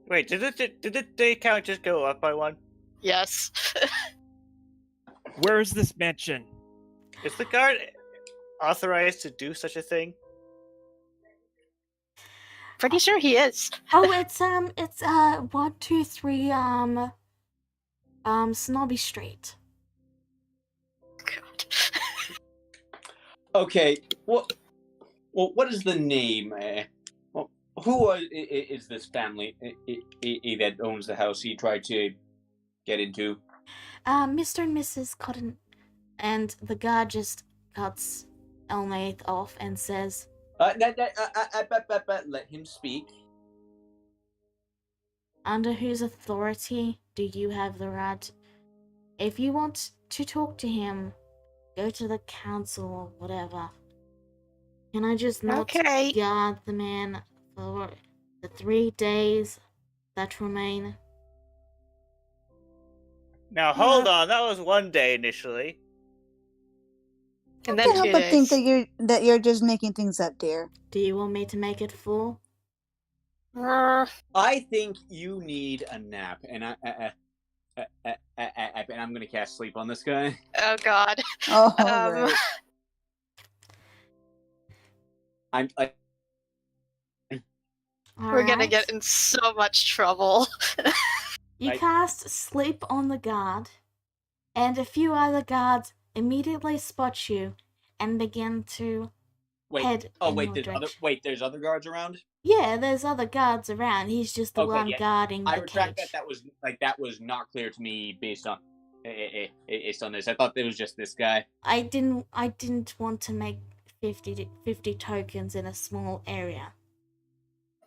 Wait, did the day count just go up by one? Yes. Where is this mansion? Is the guard authorized to do such a thing? Pretty sure he is. Oh, it's 123 Snobby Street. God. Okay. Well, what is the name? Who is this family that owns the house he tried to get into? Mr. and Mrs. Cotton. And the guard just cuts Elnath off and says, Let him speak. "Under whose authority do you have the right? If you want to talk to him, go to the council or whatever. Can I just not Okay. guard the man for the 3 days that remain?" Now hold on, that was 1 day initially. And I then can't 2 help but think days. that you're just making things up, dear. Do you want me to make it 4? I think you need a nap, and I'm gonna cast sleep on this guy. Oh god. Oh, Um, right. We're gonna Alright. get in so much trouble. You Right. cast sleep on the guard, and a few other guards immediately spot you and begin to head in your direction. There's other guards around. Yeah, there's other guards around. He's just the Okay, one yeah. guarding I the retract cage. that. That was not clear to me based on this. I thought it was just this guy. I didn't want to make 50 tokens in a small area.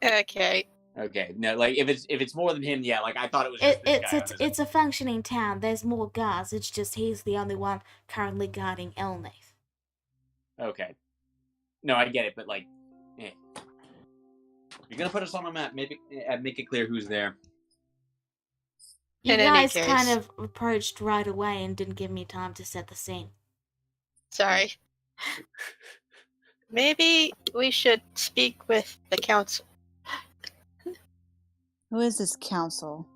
Okay. Okay, no, like if it's more than him, yeah, like I thought it was just this guy. It's a functioning town. There's more guards. It's just he's the only one currently guarding Elnath. Okay. No, I get it, but like, you're gonna put us on a map. Maybe make it clear who's there. You In any guys kind case. of approached right away and didn't give me time to set the scene. Sorry. Maybe we should speak with the council. Who is this council?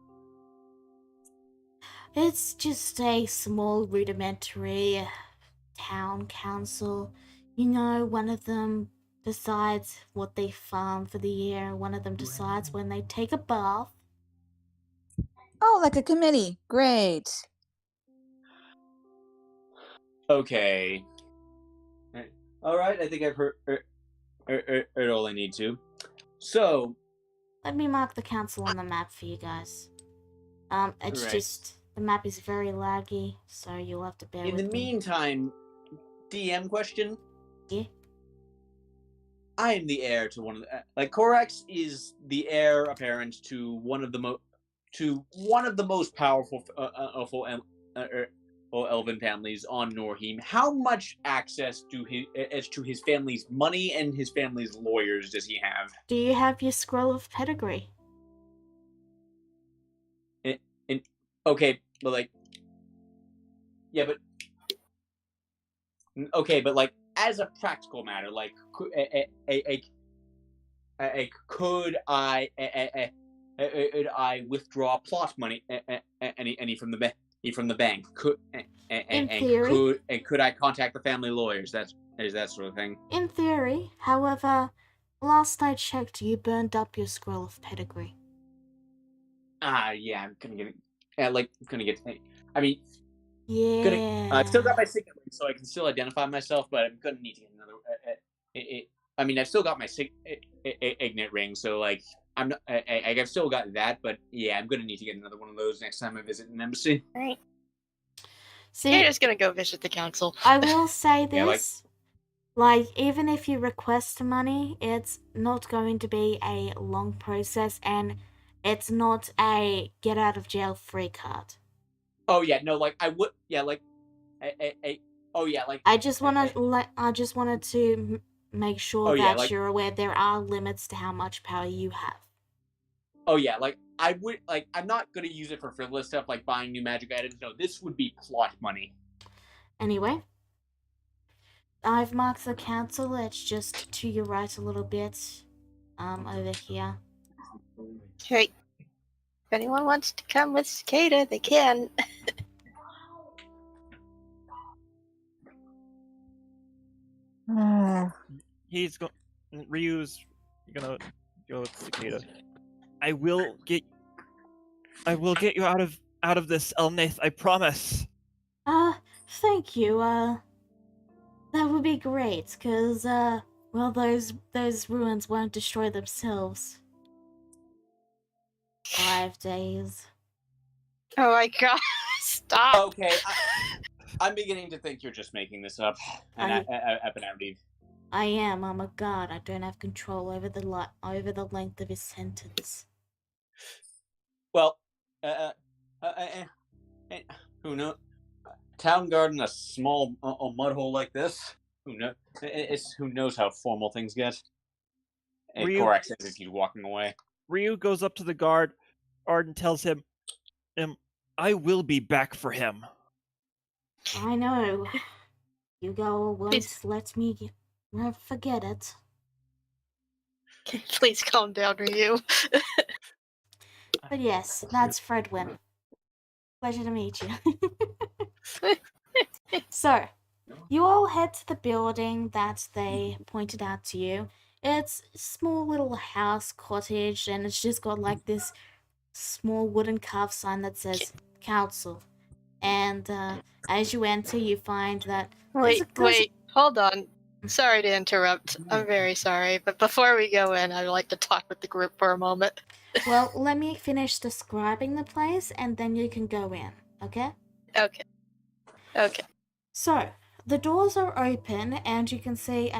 It's just a small rudimentary town council. You know, one of them decides what they farm for the year. One of them decides when they take a bath. Oh, like a committee. Great. Okay. All right. I think I've heard all I need to. So, Let me mark the council on the map for you guys. It's Right. just the map is very laggy, so you'll have to bear in with the me. meantime, DM question. Yeah. I am the heir to one of the Korax is the heir apparent to one of the most powerful elven families on Norheim. How much access to his family's money and his family's lawyers does he have? Do you have your scroll of pedigree? Okay, but like, yeah, but okay, but like as a practical matter, like, could I withdraw plot money any from the bank? In theory. Could I contact the family lawyers? That's There's that sort of thing. In theory, however, last I checked, you burned up your scroll of pedigree. Yeah, I'm gonna get it. Gonna get. I mean, Yeah. I still got my signet ring, so I can still identify myself, but I'm gonna need to get another. I mean, I've still got my signet ring, so like, I'm not. I've still got that, but yeah, I'm gonna need to get another one of those next time I visit an embassy. Right. See, You're just gonna go visit the council. I will say Yeah, this. Like, even if you request money, it's not going to be a long process, and it's not a get out of jail free card. Oh yeah, no, like I would. Yeah, like, oh yeah, like. I just wanted to make sure Oh yeah, that like. you're aware there are limits to how much power you have. Oh yeah, like I would. Like, I'm not gonna use it for frivolous stuff like buying new magic items. No, this would be plot money. Anyway, I've marked the council. It's just to your right a little bit. Over here. Hey, if anyone wants to come with Cicada, they can. Ryu's gonna go with Cicada. I will get you out of this, Elnath, I promise. Thank you. That would be great, cause well, those ruins won't destroy themselves. 5 days. Oh my god, stop! Okay, I'm beginning to think you're just making this up, and I am. I'm a god. I don't have control over the length of his sentence. Well, who knows? Town guard in a small mud hole like this. Who knows how formal things get? And Korak says as he's walking away. Ryu goes up to the guard and tells him, I will be back for him. I know. Hugo won't Please. let me forget it. Please calm down, Ryu. But yes, that's Fredwin. Pleasure to meet you. So, you all head to the building that they pointed out to you. It's a small little house, cottage, and it's just got like this small wooden carved sign that says Council. And as you enter, you find that Wait, hold on. Sorry to interrupt. I'm very sorry, but before we go in, I'd like to talk with the group for a moment. Well, let me finish describing the place, and then you can go in, okay? Okay. So, the doors are open, and you can see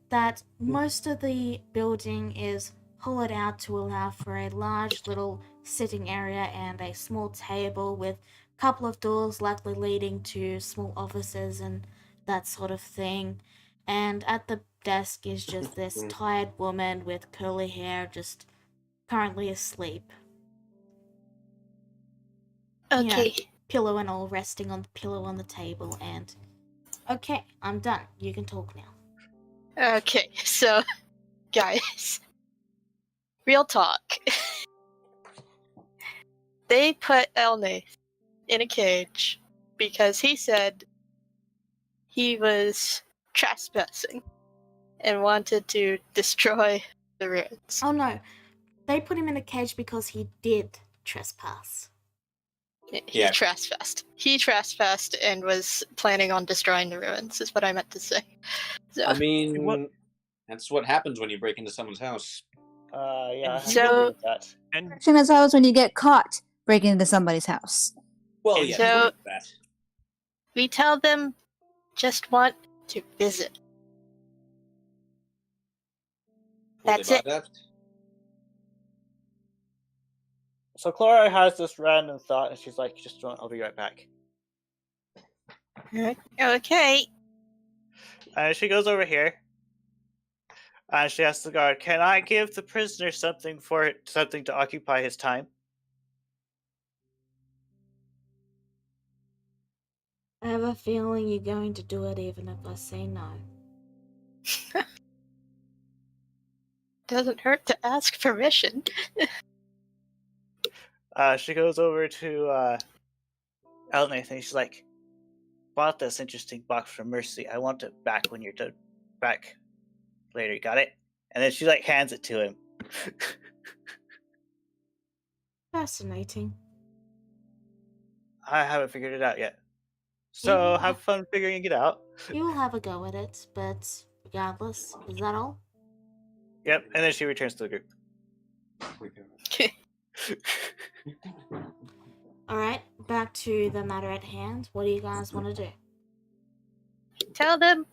that most of the building is hollowed out to allow for a large little sitting area and a small table with a couple of doors likely leading to small offices and that sort of thing. And at the desk is just this tired woman with curly hair just currently asleep. Okay. You know, pillow and all resting on the pillow on the table, and okay, I'm done. You can talk now. Okay, so, guys, real talk. They put Elnath in a cage because he said he was trespassing and wanted to destroy the ruins. Oh no, they put him in a cage because he did trespass. He trespassed. He trespassed and was planning on destroying the ruins, is what I meant to say. So, I mean, that's what happens when you break into someone's house. Yeah. So- that. Same as how it's when you get caught breaking into somebody's house. Well, yeah. So- that. we tell them just want to visit. Will That's they buy it. that? So Clara has this random thought, and she's like, "Just don't. I'll be right back." Okay. And she goes over here, and she asks the guard, "Can I give the prisoner something to occupy his time?" I have a feeling you're going to do it even if I say no. Doesn't hurt to ask permission. She goes over to Elnath, and she's like, bought this interesting box from Mercy. I want it back when you're done. Back later. You got it? And then she like hands it to him. Fascinating. I haven't figured it out yet. So Yeah. have fun figuring it out. You will have a go at it, but regardless, is that all? Yep. And then she returns to the group. Alright, back to the matter at hand. What do you guys want to do? Tell them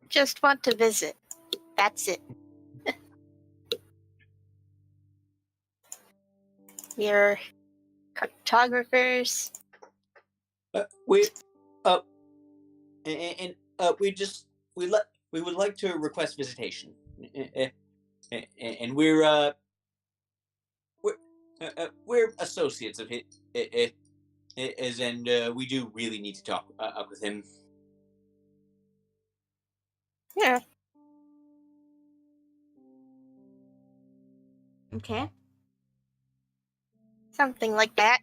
just want to visit. That's it. We're cartographers. We we would like to request visitation, and we're associates of his, and we do really need to talk up with him. Yeah. Okay. Something like that.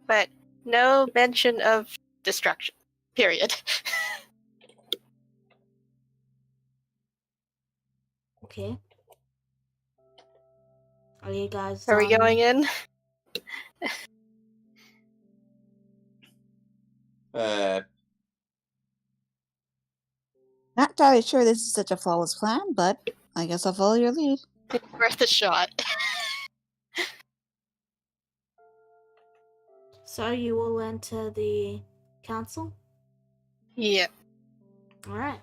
But no mention of destruction. Period. Okay. Are you guys Are we going in? Uh, Not entirely sure this is such a flawless plan, but I guess I'll follow your lead. It's worth a shot. So you will enter the council? Yeah. Alright.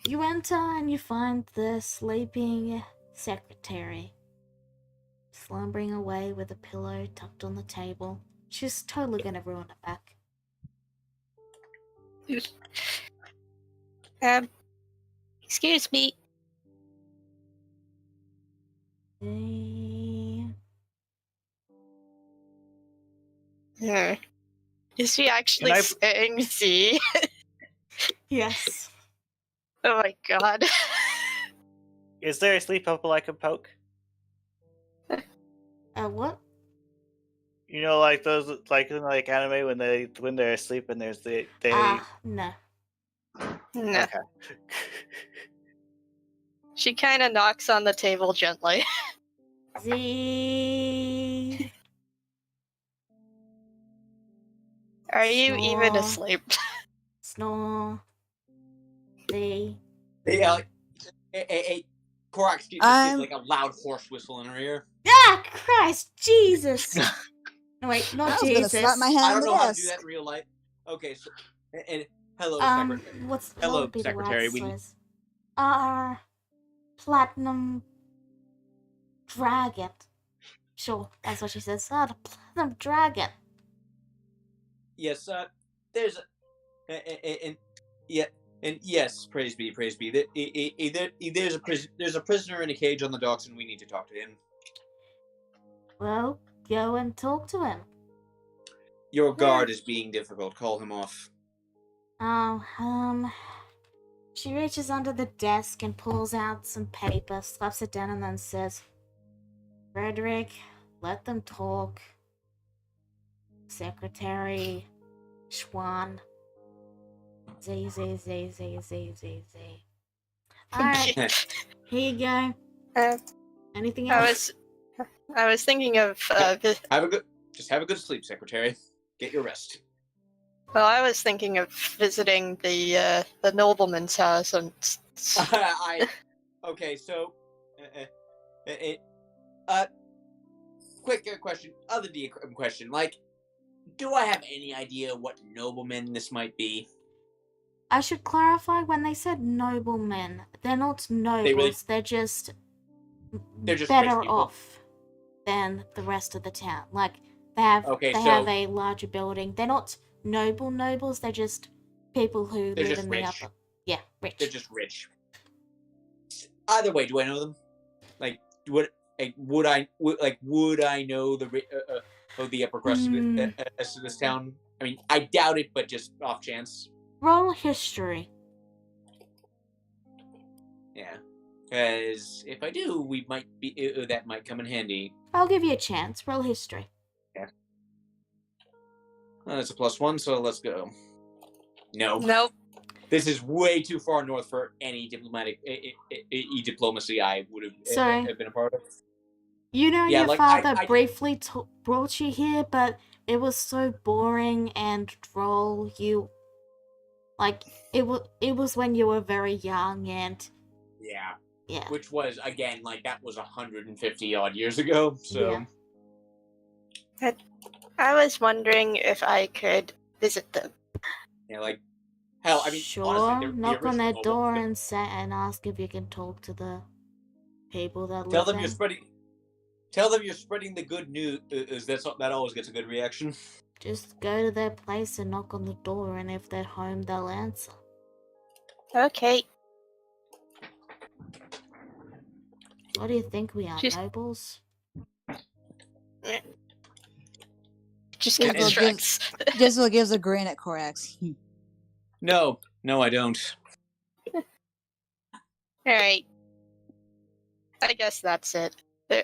You enter and you find the sleeping secretary slumbering away with a pillow tucked on the table. She's totally gonna ruin it back. Excuse me. Is she actually Can I- saying Z? Yes. Oh my god. Is there a sleep apple I can poke? What? You know, like those, like in like anime when they're asleep and there's they. No. No. Okay. She kind of knocks on the table gently. Z. Are you even Snore. asleep? Snore. Z. yeah, Korax gives like a loud horse whistle in her ear. Ah, Christ, Jesus. No, wait, I not was gonna Jesus. slap my hand I on don't the know how to desk. do that in real life. Okay, so and hello, What Hello, would be secretary. the right size? Platinum dragon. Sure, that's what she says. The platinum dragon. Yes, there's and yeah, and yes, praise be. There's a prisoner in a cage on the docks, and we need to talk to him. Well, go and talk to him. Your guard is being difficult. Call him off. Oh, she reaches under the desk and pulls out some paper, slaps it down, and then says, Frederick, let them talk. Secretary Schwan. Z. Alright, here you go. Anything else? I was thinking of have a good sleep, secretary. Get your rest. well, I was thinking of visiting the nobleman's house and Okay, so quick question, other question, like, do I have any idea what nobleman this might be? I should clarify, when they said noblemen, they're not nobles, they're just better rich people. off than the rest of the town. Like, they have a larger building. They're not nobles, they're just people who They're live just in rich. the upper. Yeah, rich. They're just rich. Either way, do I know them? Like, would I know the upper crust of this town? I mean, I doubt it, but just off chance. Roll history. Yeah, because if I do, we might be that might come in handy. I'll give you a chance. Roll history. Yeah. That's a +1, so let's go. No. Nope. This is way too far north for any diplomatic diplomacy I would Sorry. have been a part of. You know, Yeah, your like, father I briefly brought you here, but it was so boring and droll. It was when you were very young, and yeah, yeah, which was again like that was 150 odd years ago. So Yeah. I was wondering if I could visit them. yeah, like hell, I mean, sure. honestly, the Knock on their original door and ask if you can talk to the people that tell live them in. you're spreading. Tell them you're spreading the good news. That always gets a good reaction. Just go to their place and knock on the door, and if they're home, they'll answer. Okay. What do you think we are, She's- nobles? Just Jezebel kind of shrugs. Jezebel gives a grin at Korax. No, I don't. Alright. I guess that's it.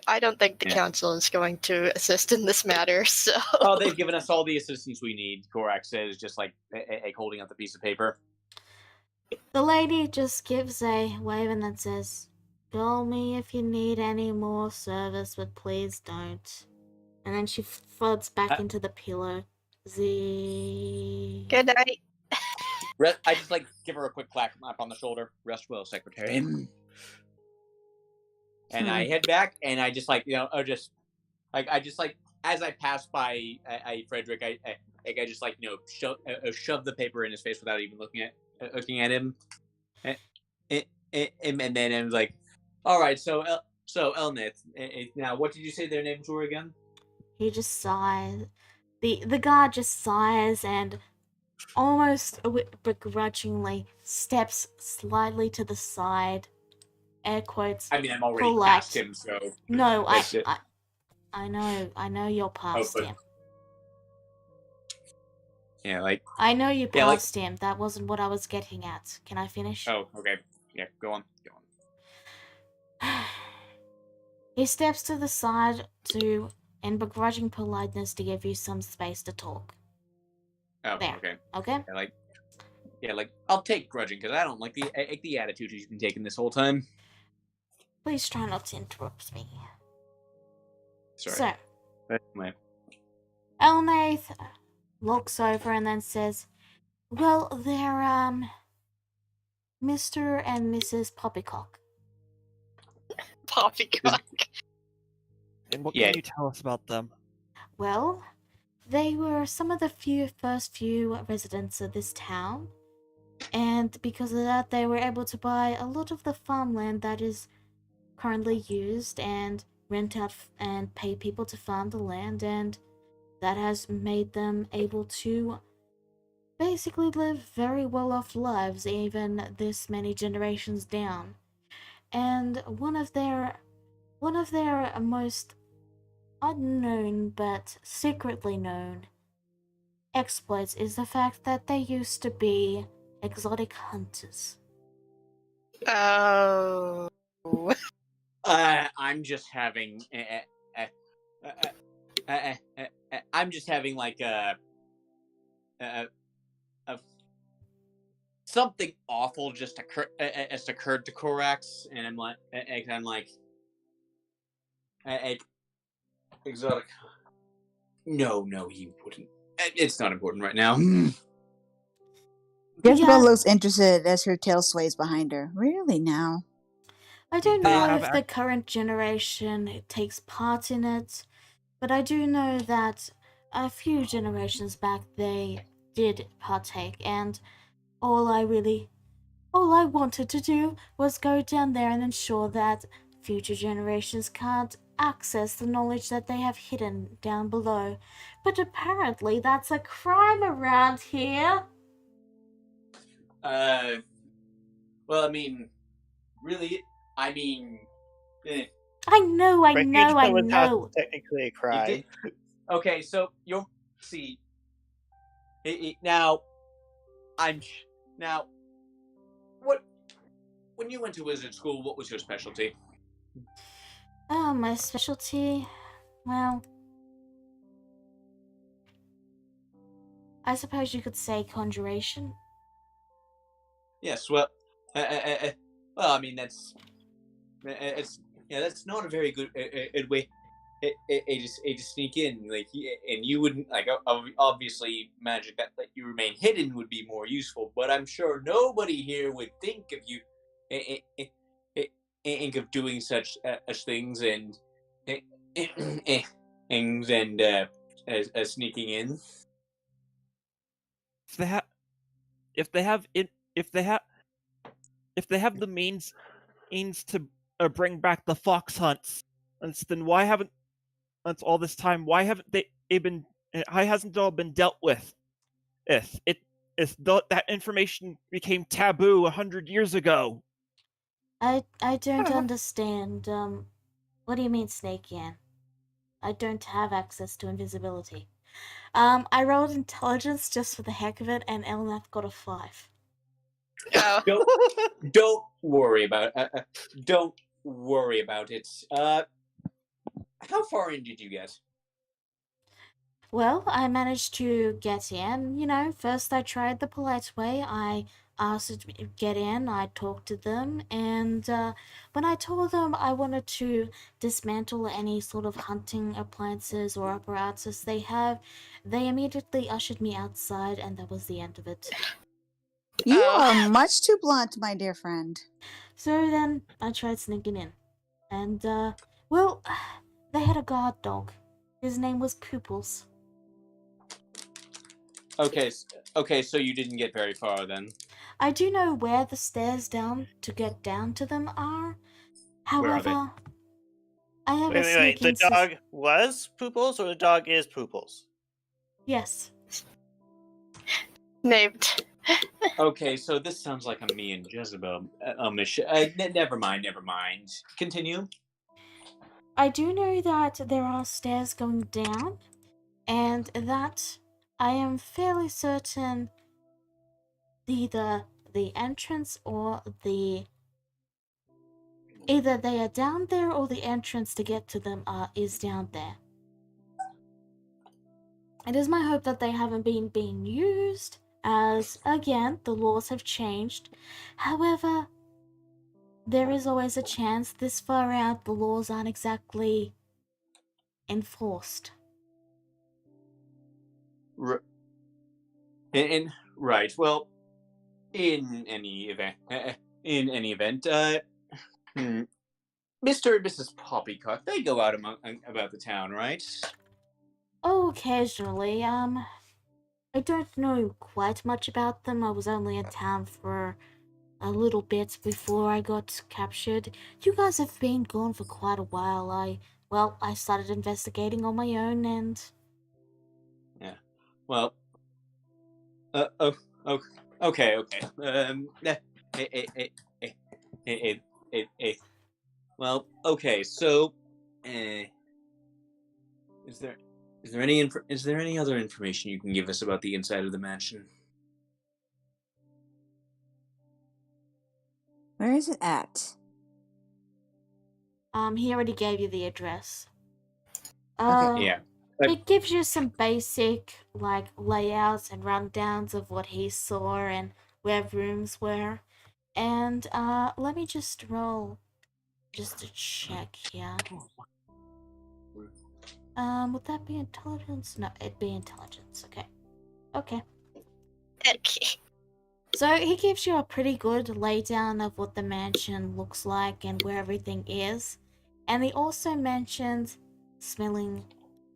I don't think the Yeah. council is going to assist in this matter, so... Oh, they've given us all the assistance we need. Korak says, just like holding up the piece of paper. The lady just gives a wave and then says, "Call me if you need any more service, but please don't." And then she floods back into the pillow. Good night. I just like give her a quick clap on the shoulder. Rest well, secretary. And I head back, and I just like as I pass by Frederick, I just like shove the paper in his face without even looking at him, and then I'm like, all right, so Elnith, now what did you say their names were again? He just sighs. The guard just sighs and almost begrudgingly steps slightly to the side. Air quotes. I mean, I'm already polite. past him, so No, that's it. I know you're past but- him. Yeah, like, I know you Yeah, like- passed him. That wasn't what I was getting at. Can I finish? oh, okay, yeah, go on. He steps to the side in begrudging politeness, to give you some space to talk. Oh, There. okay. Okay? Like I'll take grudging because I don't like the attitude you've been taking this whole time. Please try not to interrupt me. Sorry. So, Anyway. Elnath looks over and then says, "Well, they're, Mr. and Mrs. Poppycock." Poppycock. And what Yeah. can you tell us about them? Well, they were some of the first few residents of this town, and because of that, they were able to buy a lot of the farmland that is currently used and rent out and pay people to farm the land, and that has made them able to basically live very well-off lives, even this many generations down. And one of their most unknown but secretly known exploits is the fact that they used to be exotic hunters. Oh. I'm just having. I'm just having like a something awful just occurred to Korax, and I'm like, exotic. No, he wouldn't. It's not important right now. Jezebel Yeah. looks interested as her tail sways behind her. Really now? I don't They know have if the current generation takes part in it, but I do know that a few generations back they did partake, and all I wanted to do was go down there and ensure that future generations can't access the knowledge that they have hidden down below. But apparently that's a crime around here. Well, I mean, really, I mean, I know. Breaking into someone's house is technically a crime. Okay, so you'll see. Now, what? When you went to wizard school, what was your specialty? Oh, my specialty? Well, I suppose you could say conjuration. Yes, well, well, I mean it's that's not a very good way to sneak in. Like, and you wouldn't like obviously magic that let you remain hidden would be more useful. But I'm sure nobody here would think of you, eh, eh, eh, think of doing such things eh, things and as sneaking in. If they have, if they have it, if they have the means to bring back the fox hunts, then why haven't all this time? Why haven't they been? Why hasn't it all been dealt with? If that information became taboo 100 years ago. I don't understand. What do you mean snake in? I don't have access to invisibility. I rolled intelligence just for the heck of it, and Elnath got a 5. Oh, Don't worry about don't worry about it. How far in did you get? Well, I managed to get in. You know, first I tried the polite way. I asked to get in, I talked to them, and when I told them I wanted to dismantle any sort of hunting appliances or apparatus they have, they immediately ushered me outside, and that was the end of it. You Oh. are much too blunt, my dear friend. So then I tried sneaking in, and well, they had a guard dog. His name was Pooples. Okay, so you didn't get very far then. I do know where the stairs down to get down to them are. Where are they? However, I have a Wait. sneaking The dog was Pooples or the dog is Pooples? Yes. named. Okay, so this sounds like a me and Jezebel mission. Never mind. Continue. I do know that there are stairs going down, and that I am fairly certain either the entrance or the either they are down there or the entrance to get to them is down there. It is my hope that they haven't been being used, as again the laws have changed. However, there is always a chance this far out the laws aren't exactly enforced. Right. Well, in any event, Mr. and Mrs. Poppycock, they go out about the town, right? Oh, occasionally. I don't know quite much about them. I was only in town for a little bit before I got captured. You guys have been gone for quite a while. I started investigating on my own and... Yeah. Well, oh, okay. Well, okay. So, is there any other information you can give us about the inside of the mansion? Where is it at? He already gave you the address. Okay. Yeah. It gives you some basic, like, layouts and rundowns of what he saw and where rooms were. And, let me just roll just to check here. Would that be intelligence? No, it'd be intelligence. Okay. Okay. So he gives you a pretty good laydown of what the mansion looks like and where everything is. And he also mentions smelling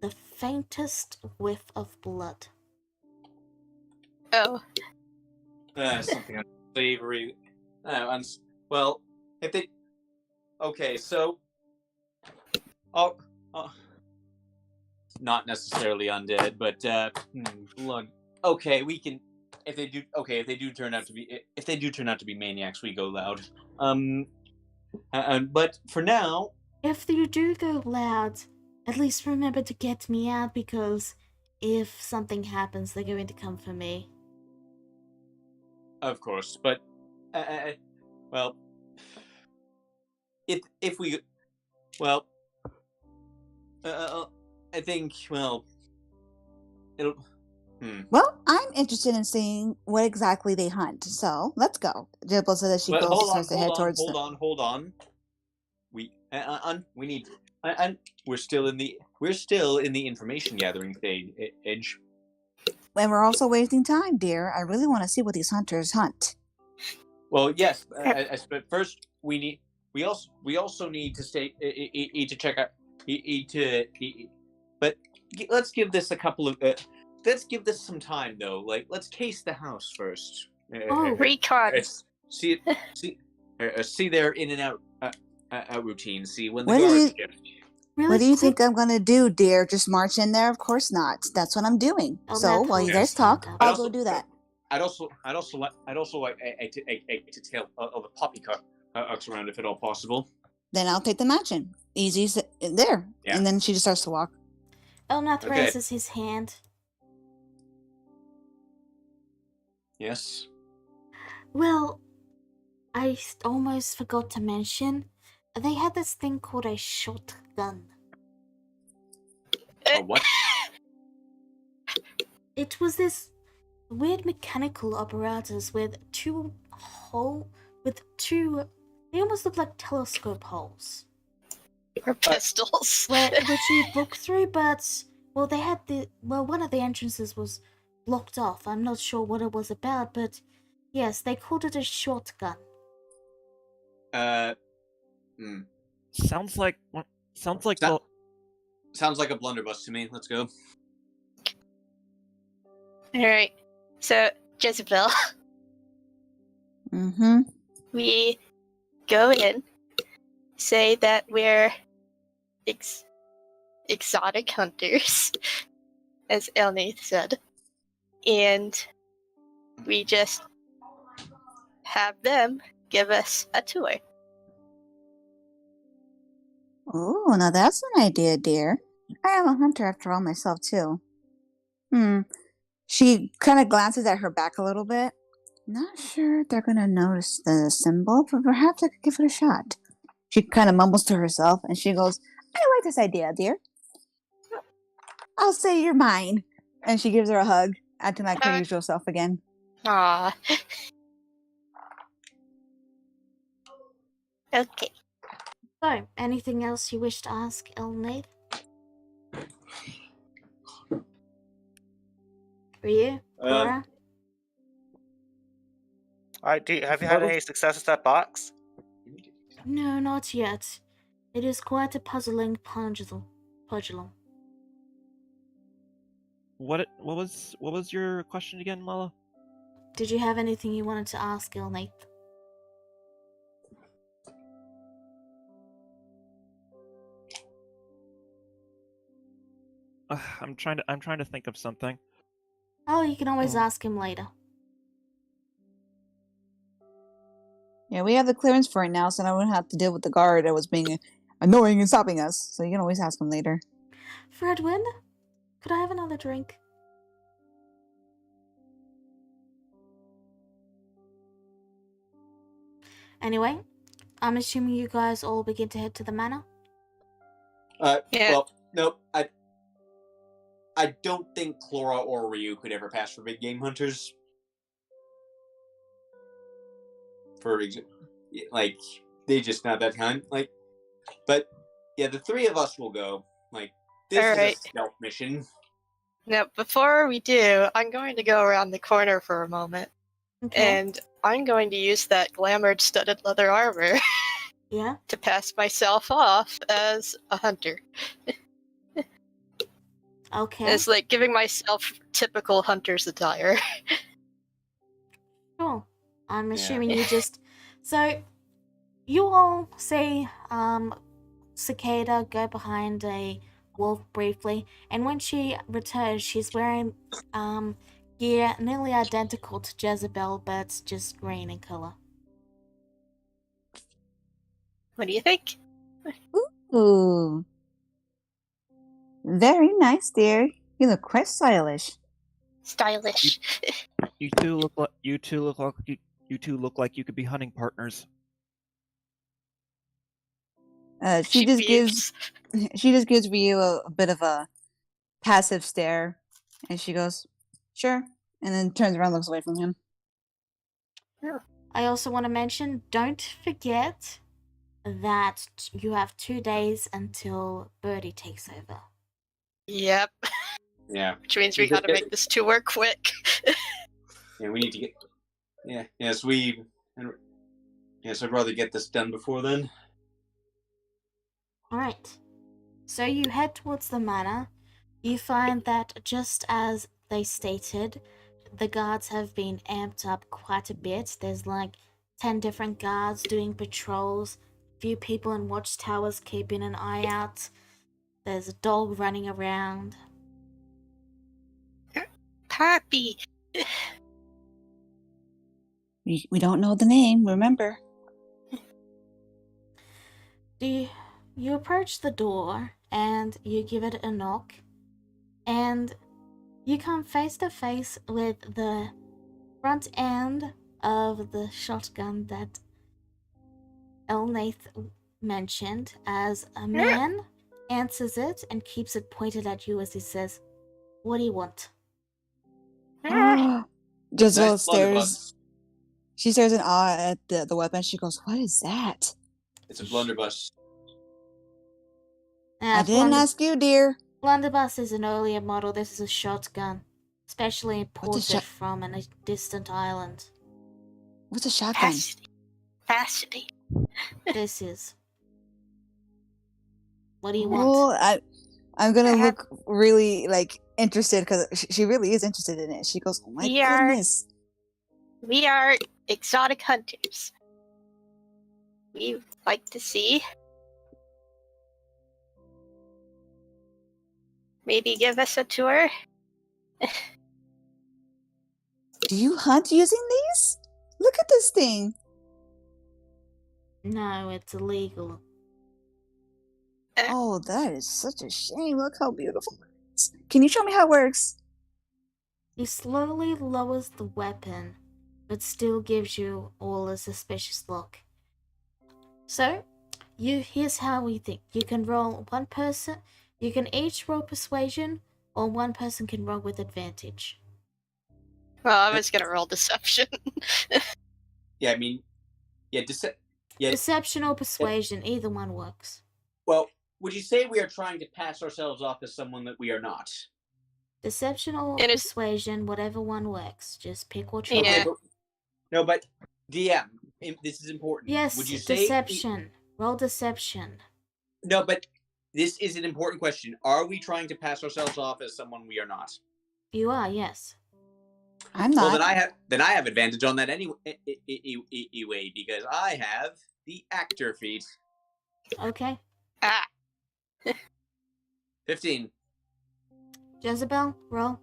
the faintest whiff of blood. Oh. Something unsavory. Well, if they. Okay, so. Oh, not necessarily undead, but blood. Okay, we can. If they do turn out to be maniacs, we go loud. But for now, If you do go loud, at least remember to get me out, because if something happens, they're going to come for me. of course. But well, if we, well, I think it'll Well, I'm interested in seeing what exactly they hunt, so let's go. Jezebel says as she But goes hold on, starts to head towards hold on. We need. And we're still in the information gathering stage. And we're also wasting time, dear. I really want to see what these hunters hunt. Well, yes, but first we also need to to check out but let's give this a couple of let's give this some time though. Like let's case the house first. Recon. See their in and out routine. See when the What do guards you- shift. Really What do you quick- think I'm gonna do, dear? Just march in there? Of course not. That's what I'm doing. Oh, So that while you was guys just talk, stand up. I'll also- go do that. I'd also like to tail of a poppy car around if at all possible. Then I'll take the matching. Easy there. Yeah. And then she just starts to walk. Elnath Okay. raises his hand. Yes. Well, I almost forgot to mention, they had this thing called a shotgun. What? It was this weird mechanical apparatus with they almost look like telescope holes. Or pistols. Which you look through, but they had one of the entrances was blocked off. I'm not sure what it was about, but yes, they called it a shotgun. Sounds like That- Sounds like a blunderbuss to me. Let's go. Alright. So, Jezebel, Mm-hmm. we go in, say that we're exotic hunters, as Elnath said, and we just have them give us a tour. Oh, now that's an idea, dear. I am a hunter after all myself, too. She kind of glances at her back a little bit. Not sure they're going to notice the symbol, but perhaps I could give it a shot. She kind of mumbles to herself, and she goes, I like this idea, dear. I'll say you're mine. And she gives her a hug, acting like her usual self again. Aww. Okay. So, anything else you wish to ask Elnath? For you, Cora? Alright, have you had any success with that box? No, not yet. It is quite a puzzling puzzle. what was your question again, Lala? Did you have anything you wanted to ask Elnath? I'm trying to think of something. Oh, you can always Oh. ask him later. Yeah, we have the clearance for it now, so I wouldn't have to deal with the guard that was being annoying and stopping us. So you can always ask him later. Fredwin, could I have another drink? Anyway, I'm assuming you guys all begin to head to the manor. Yeah. Well, no, I don't think Clora or Ryu could ever pass for big game hunters. Like, they just not that kind. Like, but yeah, the three of us will go. Like, this Alright. is a stealth mission. Now, before we do, I'm going to go around the corner for a moment, Okay. and I'm going to use that glamored studded leather armor Yeah. to pass myself off as a hunter. Okay. It's like giving myself typical hunter's attire. Sure. I'm Yeah. assuming you just. So, you all see Cicada go behind a wolf briefly, and when she returns, she's wearing gear nearly identical to Jezebel, but just green in color. What do you think? Ooh. Very nice, dear. You look quite stylish. Stylish. You two look like you two look like you could be hunting partners. She just gives Ryu a bit of a passive stare, and she goes, Sure. And then turns around, looks away from him. I also want to mention, don't forget that you have 2 days until Birdie takes over. Yep. Yeah. Which means we gotta make this tour quick. Yeah, we need to get. Yeah. Yes, we. Yes, I'd rather get this done before then. Alright. So you head towards the manor. You find that just as they stated, the guards have been amped up quite a bit. There's like 10 different guards doing patrols, a few people in watchtowers keeping an eye out. There's a dog running around. Puppy. We don't know the name, remember? You approach the door and you give it a knock, and you come face to face with the front end of the shotgun that Elnath mentioned, as a man answers it and keeps it pointed at you as he says, "What do you want?" Jezebel Nice stares. blunderbuss. She stares in awe at the weapon. She goes, "What is that?" It's a blunderbuss. I didn't ask you, dear. Blunderbuss is an earlier model. This is a shotgun, specially imported from a distant island. What's a shotgun? Fascinating. This is. What do you Well, want? I'm gonna look really interested because she really is interested in it. She goes, "Oh my goodness!" We are exotic hunters. We like to see. Maybe give us a tour. Do you hunt using these? Look at this thing. No, it's illegal. Oh, that is such a shame. Look how beautiful it is. Can you show me how it works? He slowly lowers the weapon, but still gives you all a suspicious look. So, here's how we think. You can roll one person, you can each roll persuasion, or one person can roll with advantage. Well, I was gonna roll deception. Yeah, I mean, yeah, Deception or persuasion, either one works. Well, would you say we are trying to pass ourselves off as someone that we are not? Deception or persuasion, whatever one works. Just pick what you Yeah. No, but DM, this is important. Yes, would you say deception. Roll deception. No, but this is an important question. Are we trying to pass ourselves off as someone we are not? You are, yes. I'm not. Well, then I have advantage on that anyway, because I have the actor feat. Okay. 15. Jezebel, roll.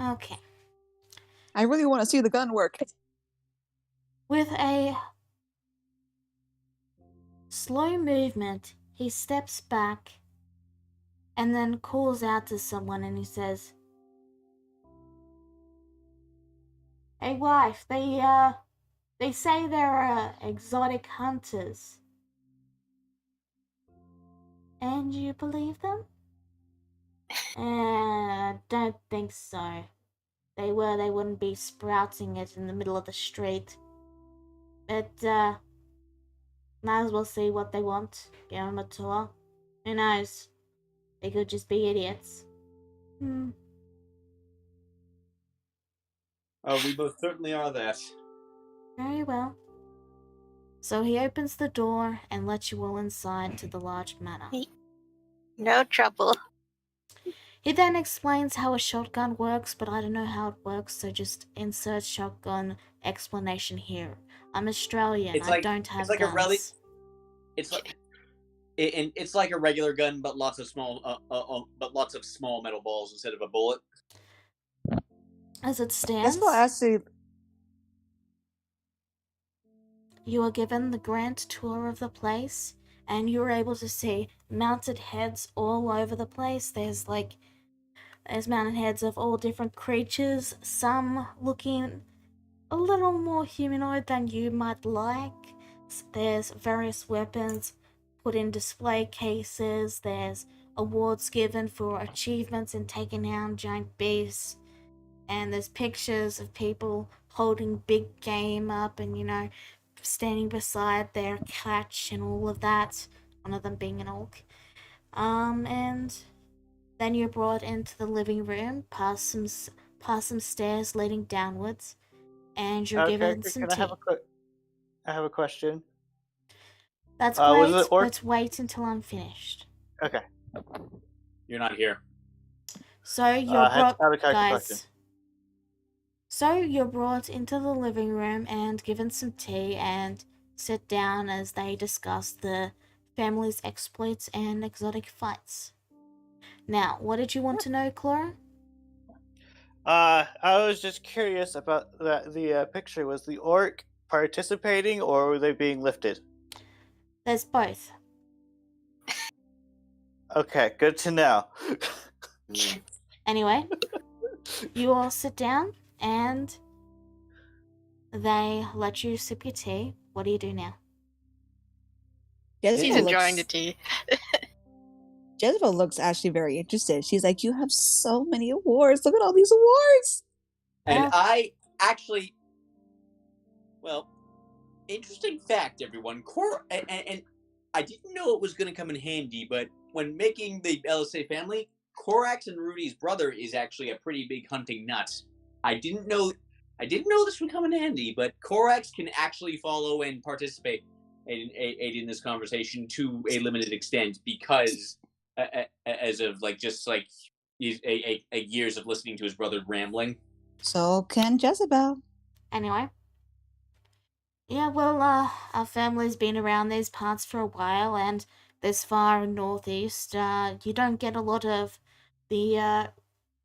Okay. I really want to see the gun work. With a slow movement, he steps back and then calls out to someone and he says, "Hey wife, they say they're exotic hunters. And you believe them?" Don't think so. They wouldn't be sprouting it in the middle of the street. But, might as well see what they want. Give them a tour. Who knows? They could just be idiots. Oh, we both certainly are that. Very well. So he opens the door and lets you all inside to the large manor. No trouble. He then explains how a shotgun works, but I don't know how it works, so just insert shotgun explanation here. I'm Australian. I don't have guns. It's like a regular gun, but lots of small metal balls instead of a bullet. As it stands, you are given the grand tour of the place, and you're able to see mounted heads all over the place. There's mounted heads of all different creatures, some looking a little more humanoid than you might like. There's various weapons put in display cases. There's awards given for achievements in taking down giant beasts. And there's pictures of people holding big game up and, standing beside their catch and all of that. One of them being an orc. And then you're brought into the living room, past some stairs leading downwards, and you're given some Can I have tea. I have a question. That's Was great, it orc? but wait until I'm finished. Okay. You're not here. So you're brought, out of character guys. question. So you're brought into the living room and given some tea and sit down as they discuss the family's exploits and exotic fights. Now, what did you want to know, Clara? I was just curious about the picture. Was the orc participating, or were they being lifted? There's both. Okay, good to know. Anyway, you all sit down and they let you sip your tea. What do you do now? He's Jezebel enjoying the looks, tea. Jezebel looks actually very interested. She's like, "You have so many awards. Look at all these awards." And Well- I actually, interesting fact, everyone. And I didn't know it was going to come in handy, but when making the LSA family, Korax and Rudy's brother is actually a pretty big hunting nut. I didn't know this would come in handy, but Korax can actually follow and participate in this conversation to a limited extent because, as of years of listening to his brother rambling. So can Jezebel. Anyway. Yeah, well, our family's been around these parts for a while, and this far northeast, you don't get a lot of the,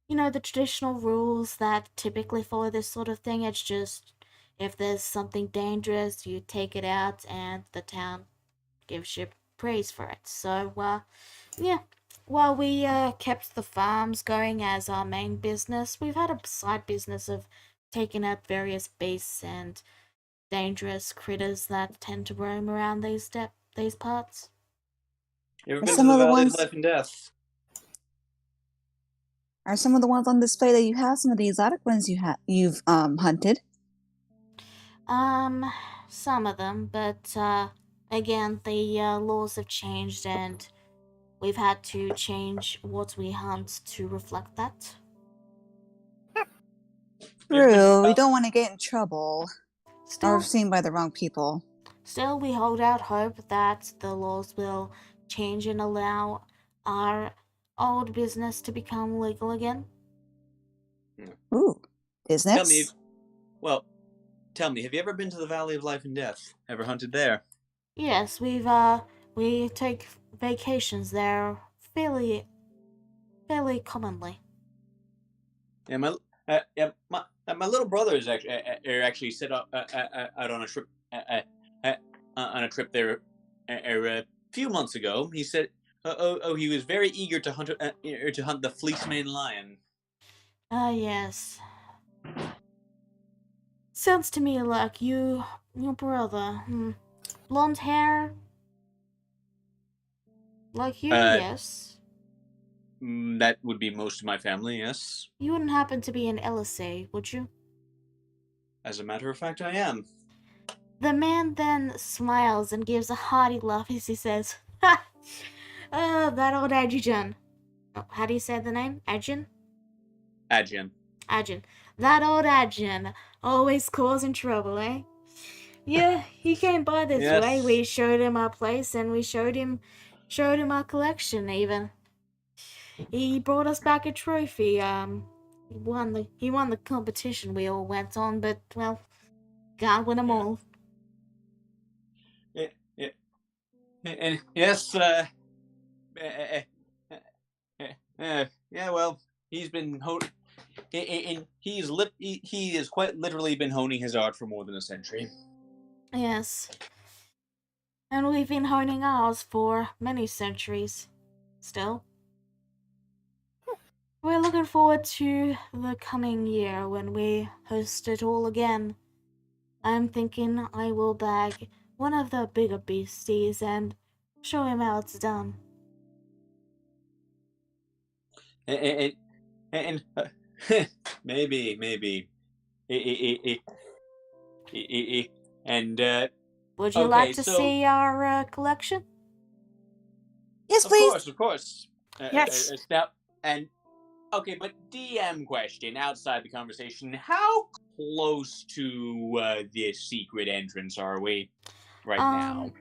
the traditional rules that typically follow this sort of thing. It's just, if there's something dangerous, you take it out, and the town gives you praise for it. So, yeah. While we kept the farms going as our main business, we've had a side business of taking out various beasts and dangerous critters that tend to roam around these parts. You ever Are been to some the of the Valley ones- of Life and Death? Are some of the ones on display that you have some of the exotic ones you've hunted? Some of them, but again, the laws have changed and we've had to change what we hunt to reflect that. You ever been to True. the We don't want to get in trouble or Still, seen by the wrong people. we hold out hope that the laws will change and allow our old business to become legal again. Ooh, business. Tell me, have you ever been to the Valley of Life and Death? Ever hunted there? Yes, we take vacations there fairly commonly. Yeah, my little brother is actually set up out on a trip there a few months ago. He said, he was very eager to hunt the Fleeceman lion. Yes. Sounds to me like your brother. Blonde hair. Like you, yes. That would be most of my family, yes. You wouldn't happen to be an LSA, would you? As a matter of fact, I am. The man then smiles and gives a hearty laugh as he says, "Ha! That old Adjujan." Oh, how do you say the name? Adjun? Adjian. Adjun. That old Adjun. Always causing trouble, eh? Yeah, he came by this Yes. way. We showed him our place and we showed him our collection even. He brought us back a trophy. He won the competition we all went on, but well, can't win them all. And yes, yeah, well, he's been and he has quite literally been honing his art for more than a century. Yes. And we've been honing ours for many centuries. Still. We're looking forward to the coming year when we host it all again. I'm thinking I will bag one of the bigger beasties and Show him how it's done. And maybe. And Would you okay, like to so see our collection? Yes, of please. course. Yes. Now, and okay, but DM question outside the conversation: how close to this secret entrance are we right now?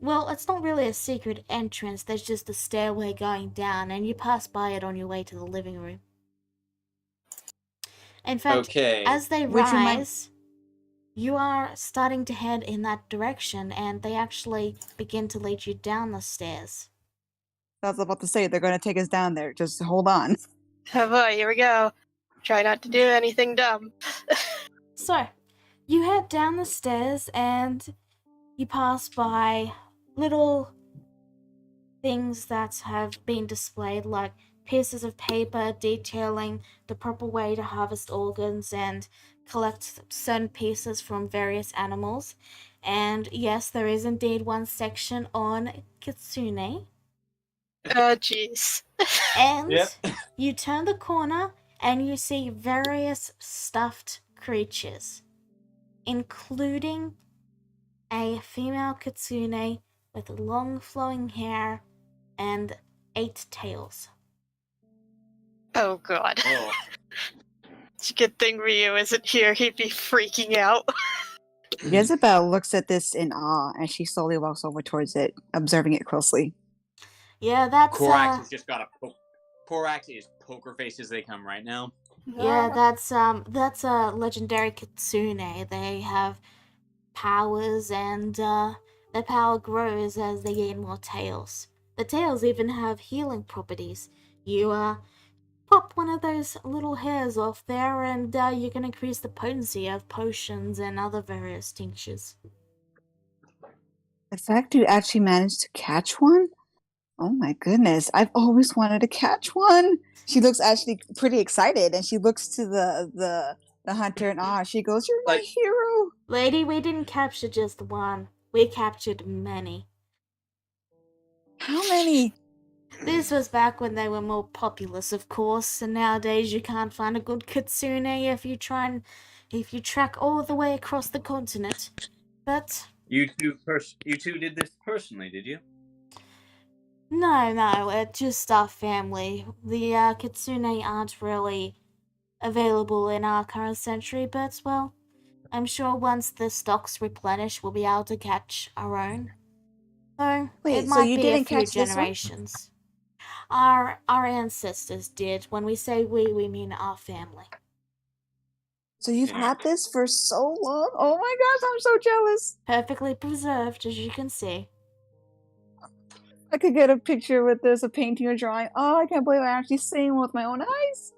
Well, it's not really a secret entrance. There's just a stairway going down, and you pass by it on your way to the living room. In fact, Okay. as they Which room rise, you are starting to head in that direction, and they actually begin to lead you down the stairs. I was about to say they're going to take us down there. Just hold on. Oh boy, here we go. Try not to do anything dumb. So, you head down the stairs, and you pass by little things that have been displayed, like pieces of paper detailing the proper way to harvest organs and collect certain pieces from various animals. And yes, there is indeed one section on kitsune. Oh jeez. And Yep. you turn the corner and you see various stuffed creatures, including a female kitsune with long flowing hair and 8 tails. Oh god. Oh. It's a good thing Ryu isn't here. He'd be freaking out. Jezebel looks at this in awe as she slowly walks over towards it, observing it closely. Yeah, that's Korax has just got a Korax is poker face as they come right now. yeah, that's a legendary kitsune. They have powers, and their power grows as they gain more tails. The tails even have healing properties. You pop one of those little hairs off there, and you can increase the potency of potions and other various tinctures. The fact you actually managed to catch one? Oh my goodness, I've always wanted to catch one. She looks actually pretty excited, and she looks to the hunter in awe. She goes, "You're my Like- hero." Lady, we didn't capture just one. We captured many. How many? This was back when they were more populous, of course, and nowadays you can't find a good kitsune if you track all the way across the continent. But You two did this personally, did you? no, it's just our family. The kitsune aren't really available in our current century, but well, I'm sure once the stocks replenish, we'll be able to catch our own. Though Wait, it so might you be a didn't few catch this one? generations. Our ancestors did. When we say we mean our family. So you've Yeah. had this for so long? Oh my gosh, I'm so jealous. Perfectly preserved, as you can see. I could get a picture with this, a painting or drawing. Oh, I can't believe I'm actually seeing one with my own eyes.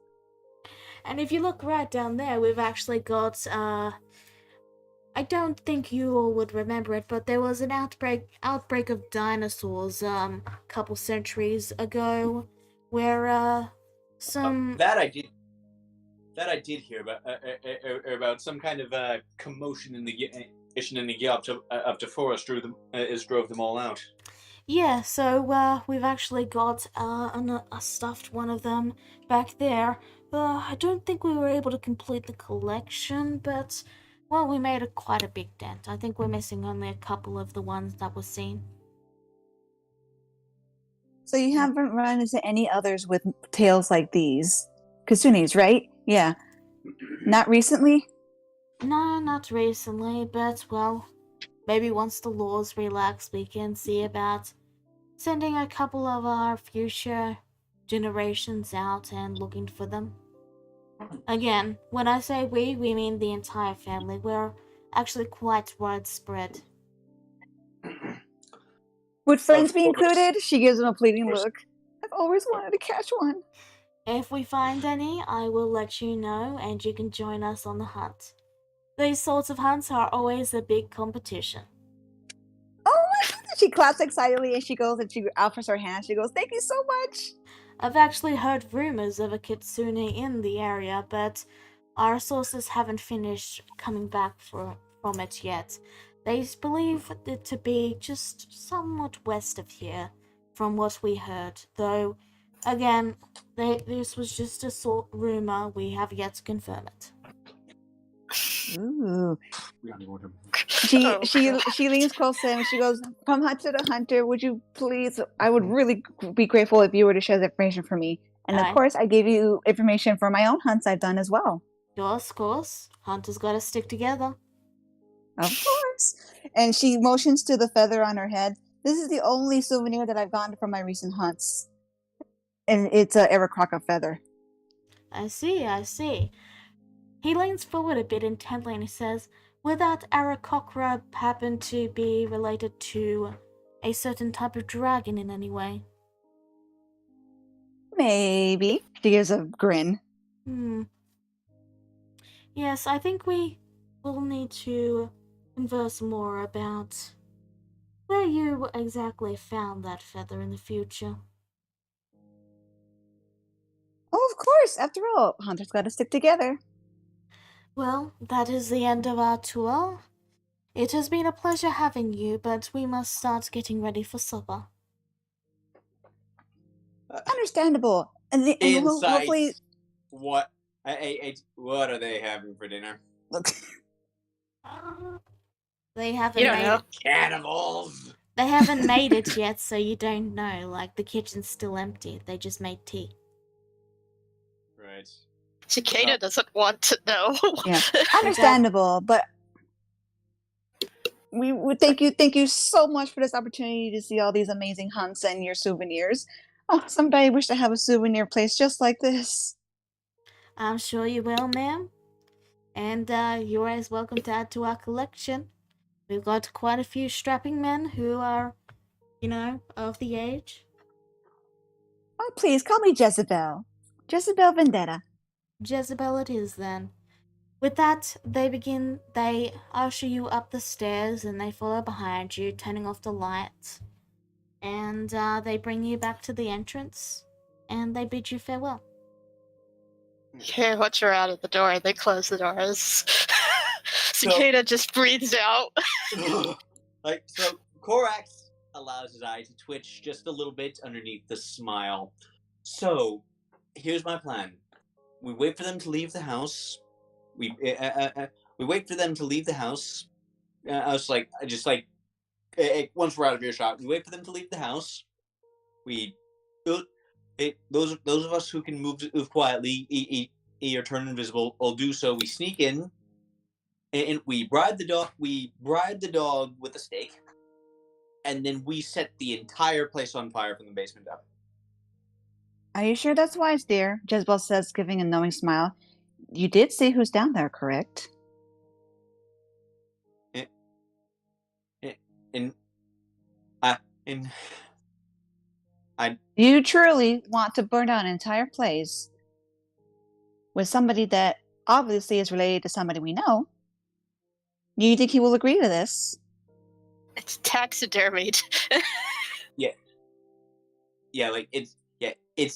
And if you look right down there, we've actually got, I don't think you all would remember it, but there was an outbreak of dinosaurs, couple centuries ago, where, some... That I did hear about some kind of commotion in the Gyop of the forest drove them all out. Yeah, so, we've actually got, a stuffed one of them back there. I don't think we were able to complete the collection, but, well, we made quite a big dent. I think we're missing only a couple of the ones that were seen. So you haven't run into any others with tails like these? Kitsunes, right? Yeah. Not recently? No, not recently, but, well, maybe once the laws relax, we can see about sending a couple of our future generations out and looking for them. Again, when I say we mean the entire family. We're actually quite widespread. Would friends Of be course. included? She gives him a pleading Of course. look. I've always wanted to catch one. If we find any, I will let you know and you can join us on the hunt. These sorts of hunts are always a big competition. Oh my goodness. She claps excitedly and she goes and she offers her hand. She goes, "Thank you so much." I've actually heard rumors of a kitsune in the area, but our sources haven't finished coming back from it yet. They believe it to be just somewhat west of here, from what we heard. Though, again, this was just a sort rumor. We have yet to confirm it. Ooh. We gotta go to- Oh, God. She leans close to him. She goes, "From hunter to hunter, would you please? I would really be grateful if you were to share the information for me. And of Aye. course, I gave you information for my own hunts I've done as well. Of course. Hunters gotta stick together. Of course." And she motions to the feather on her head. This is the only souvenir that I've gotten from my recent hunts, and it's a Arakaka feather. I see. He leans forward a bit intently and he says, would that Arakokra happen to be related to a certain type of dragon in any way? Maybe. She gives a grin. Yes, I think we will need to converse more about where you exactly found that feather in the future. Oh, of course. After all, hunters got to stick together. Well, that is the end of our tour. It has been a pleasure having you, but we must start getting ready for supper. Understandable. And hopefully, Insights. What? What are they having for dinner? look. They haven't You don't made know. it. Cannibals. They haven't made it yet, so you don't know. Like, the kitchen's still empty. They just made tea. Right. Cicada Oh. doesn't want to know. Yeah, understandable, but we would thank you so much for this opportunity to see all these amazing hunts and your souvenirs. Oh, someday I wish to have a souvenir place just like this. I'm sure you will, ma'am. And you're as welcome to add to our collection. We've got quite a few strapping men who are, of the age. Oh, please call me Jezebel. Jezebel Vendetta. Jezebel it is then. With that, they usher you up the stairs and they follow behind you, turning off the lights. And they bring you back to the entrance and they bid you farewell. Okay, once you're out of the door, they close the doors. Cicada just breathes out. So Korax allows his eye to twitch just a little bit underneath the smile. So, here's my plan. We wait for them to leave the house. We wait for them to leave the house. Once we're out of earshot, we wait for them to leave the house. Those of us who can move quietly, or turn invisible, will do so. We sneak in, and we bribe the dog. We bribe the dog with a stake, and then we set the entire place on fire from the basement up. Are you sure that's wise, dear? Jezebel says, giving a knowing smile. You did see who's down there, correct? You truly want to burn down an entire place with somebody that obviously is related to somebody we know? Do you think he will agree to this? It's taxidermied.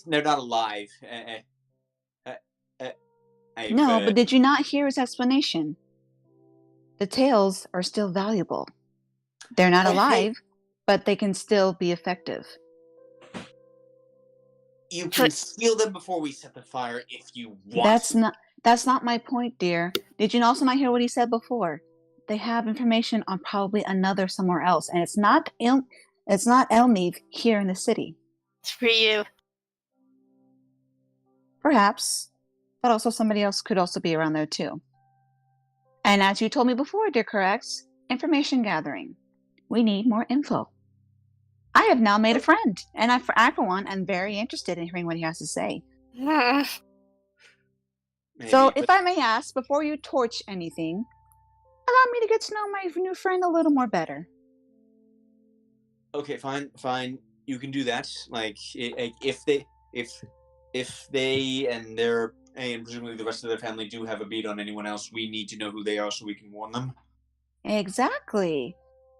They're not alive. But did you not hear his explanation? The tails are still valuable. They're not alive, but they can still be effective. You can steal them before we set the fire if you want. That's not my point, dear. Did you also not hear what he said before? They have information on probably another somewhere else, and it's not Elneve here in the city. It's for you. Perhaps, but also somebody else could also be around there too. And as you told me before, dear Corax, information gathering. We need more info. I have now made a friend, and I for one, am very interested in hearing what he has to say. Hmm. So, if I may ask, before you torch anything, allow me to get to know my new friend a little more better. Okay, fine. You can do that. Like, if they and their and presumably the rest of their family do have a beat on anyone else, we need to know who they are so we can warn them. Exactly.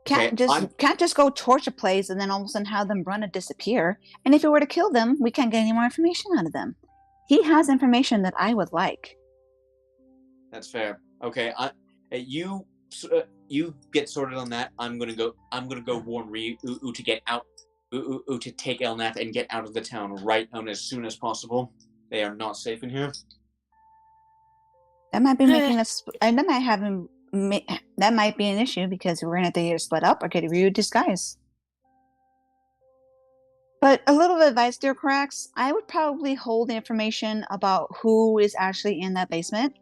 Okay, Can't just go torch a place and then all of a sudden have them run and disappear. And if we were to kill them, we can't get any more information out of them. He has information that I would like. That's fair. Okay, you get sorted on that. I'm gonna go warn Ryu to get out, to take Elnath and get out of the town right on as soon as possible. They are not safe in here. That might be making us. And that might have him. That might be an issue because we're gonna have to either split up or get a rude disguise. But a little advice, dear Cracks, I would probably hold the information about who is actually in that basement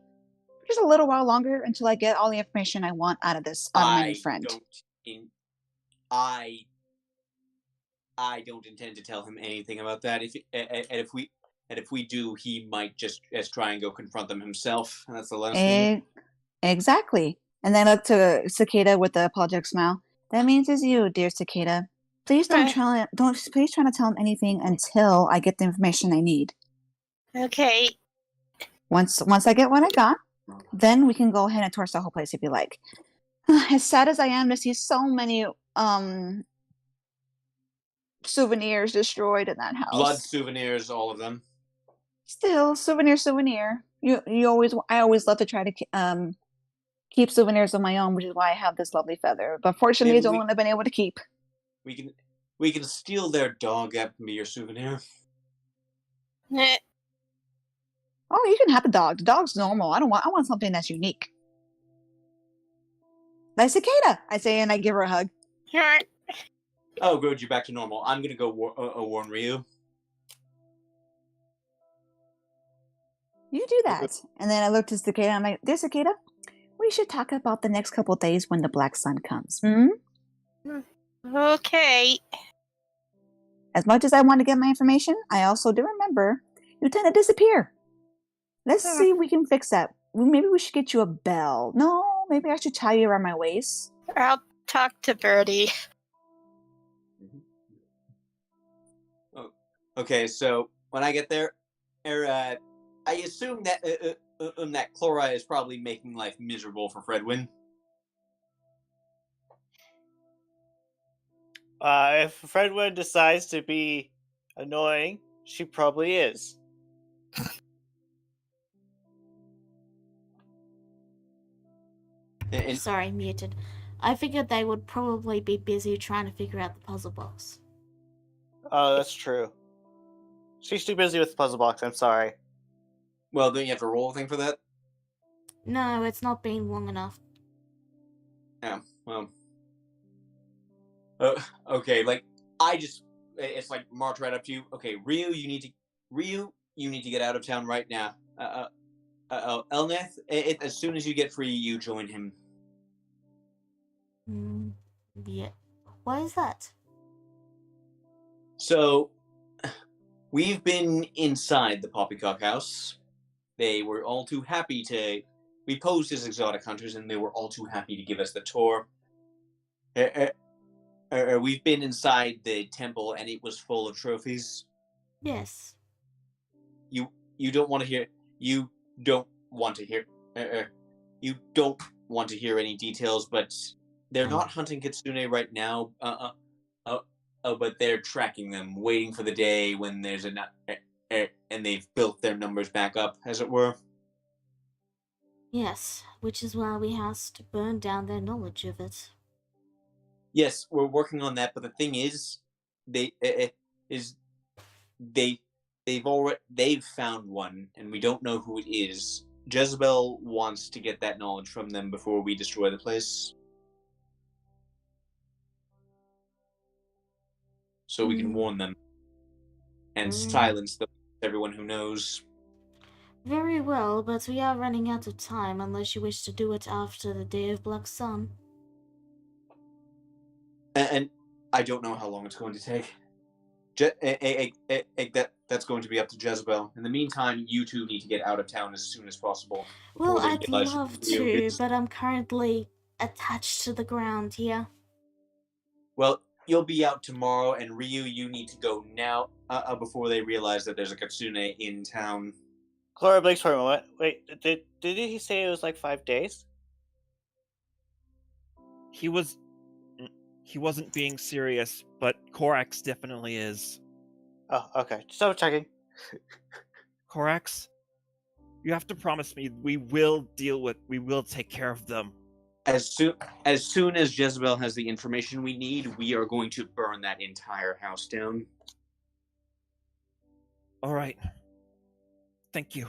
for just a little while longer until I get all the information I want out of my new friend. I don't intend to tell him anything about that. If we do, he might just try and go confront them himself. And that's the last thing. Exactly. And then I look to Cicada with the apologetic smile. That means it's you, dear Cicada. Please please try not to tell him anything until I get the information I need. Okay. Once I get what I got, then we can go ahead and torch the whole place if you like. As sad as I am to see so many souvenirs destroyed in that house. Blood souvenirs, all of them. Still, souvenir. I always love to try to keep souvenirs of my own, which is why I have this lovely feather. But fortunately, it's the only one I've been able to keep. We can steal their dog and be your souvenir. Oh, you can have the dog. The dog's normal. I want something that's unique. Like Cicada, I say, and I give her a hug. Oh, good, you're back to normal. I'm gonna go warn Ryu. You do that. And then I look to Cicada, and I'm like, dear Cicada, we should talk about the next couple of days when the black sun comes. Okay. As much as I want to get my information, I also do remember you tend to disappear. Let's see if we can fix that. Maybe we should get you a bell. No, maybe I should tie you around my waist. I'll talk to Birdie. Oh, okay, so when I get there, I assume that that Chlora is probably making life miserable for Fredwin. If Fredwin decides to be annoying, she probably is. Sorry, muted. I figured they would probably be busy trying to figure out the puzzle box. Oh, that's true. She's too busy with the puzzle box, I'm sorry. Well, don't you have to roll a thing for that? No, it's not been long enough. Yeah, well. Okay, it's like march right up to you. Okay, Ryu, you need to get out of town right now. Elnath, as soon as you get free, you join him. Yeah. Why is that? So, we've been inside the Poppycock house. They were all too happy to... We posed as exotic hunters, and they were all too happy to give us the tour. We've been inside the temple, and it was full of trophies. Yes. You don't want to hear... You don't want to hear... you don't want to hear any details, but they're not hunting Kitsune right now. But they're tracking them, waiting for the day when there's and they've built their numbers back up, as it were. Yes, which is why we have to burn down their knowledge of it. Yes, we're working on that, but the thing is, they've found one, and we don't know who it is. Jezebel wants to get that knowledge from them before we destroy the place, so we can warn them and silence everyone who knows. Very well, but we are running out of time unless you wish to do it after the Day of Black Sun. And I don't know how long it's going to take. That's going to be up to Jezebel. In the meantime, you two need to get out of town as soon as possible. Well, I'd love to, but I'm currently attached to the ground here. Well, you'll be out tomorrow, and Ryu, you need to go now before they realize that there's a Kitsune in town. Chlora blinks for a moment. Wait, did he say it was like 5 days? He wasn't being serious, but Korax definitely is. Oh, okay. Just double checking. Korax, you have to promise me we will take care of them. As soon as Jezebel has the information we need, we are going to burn that entire house down. All right. Thank you.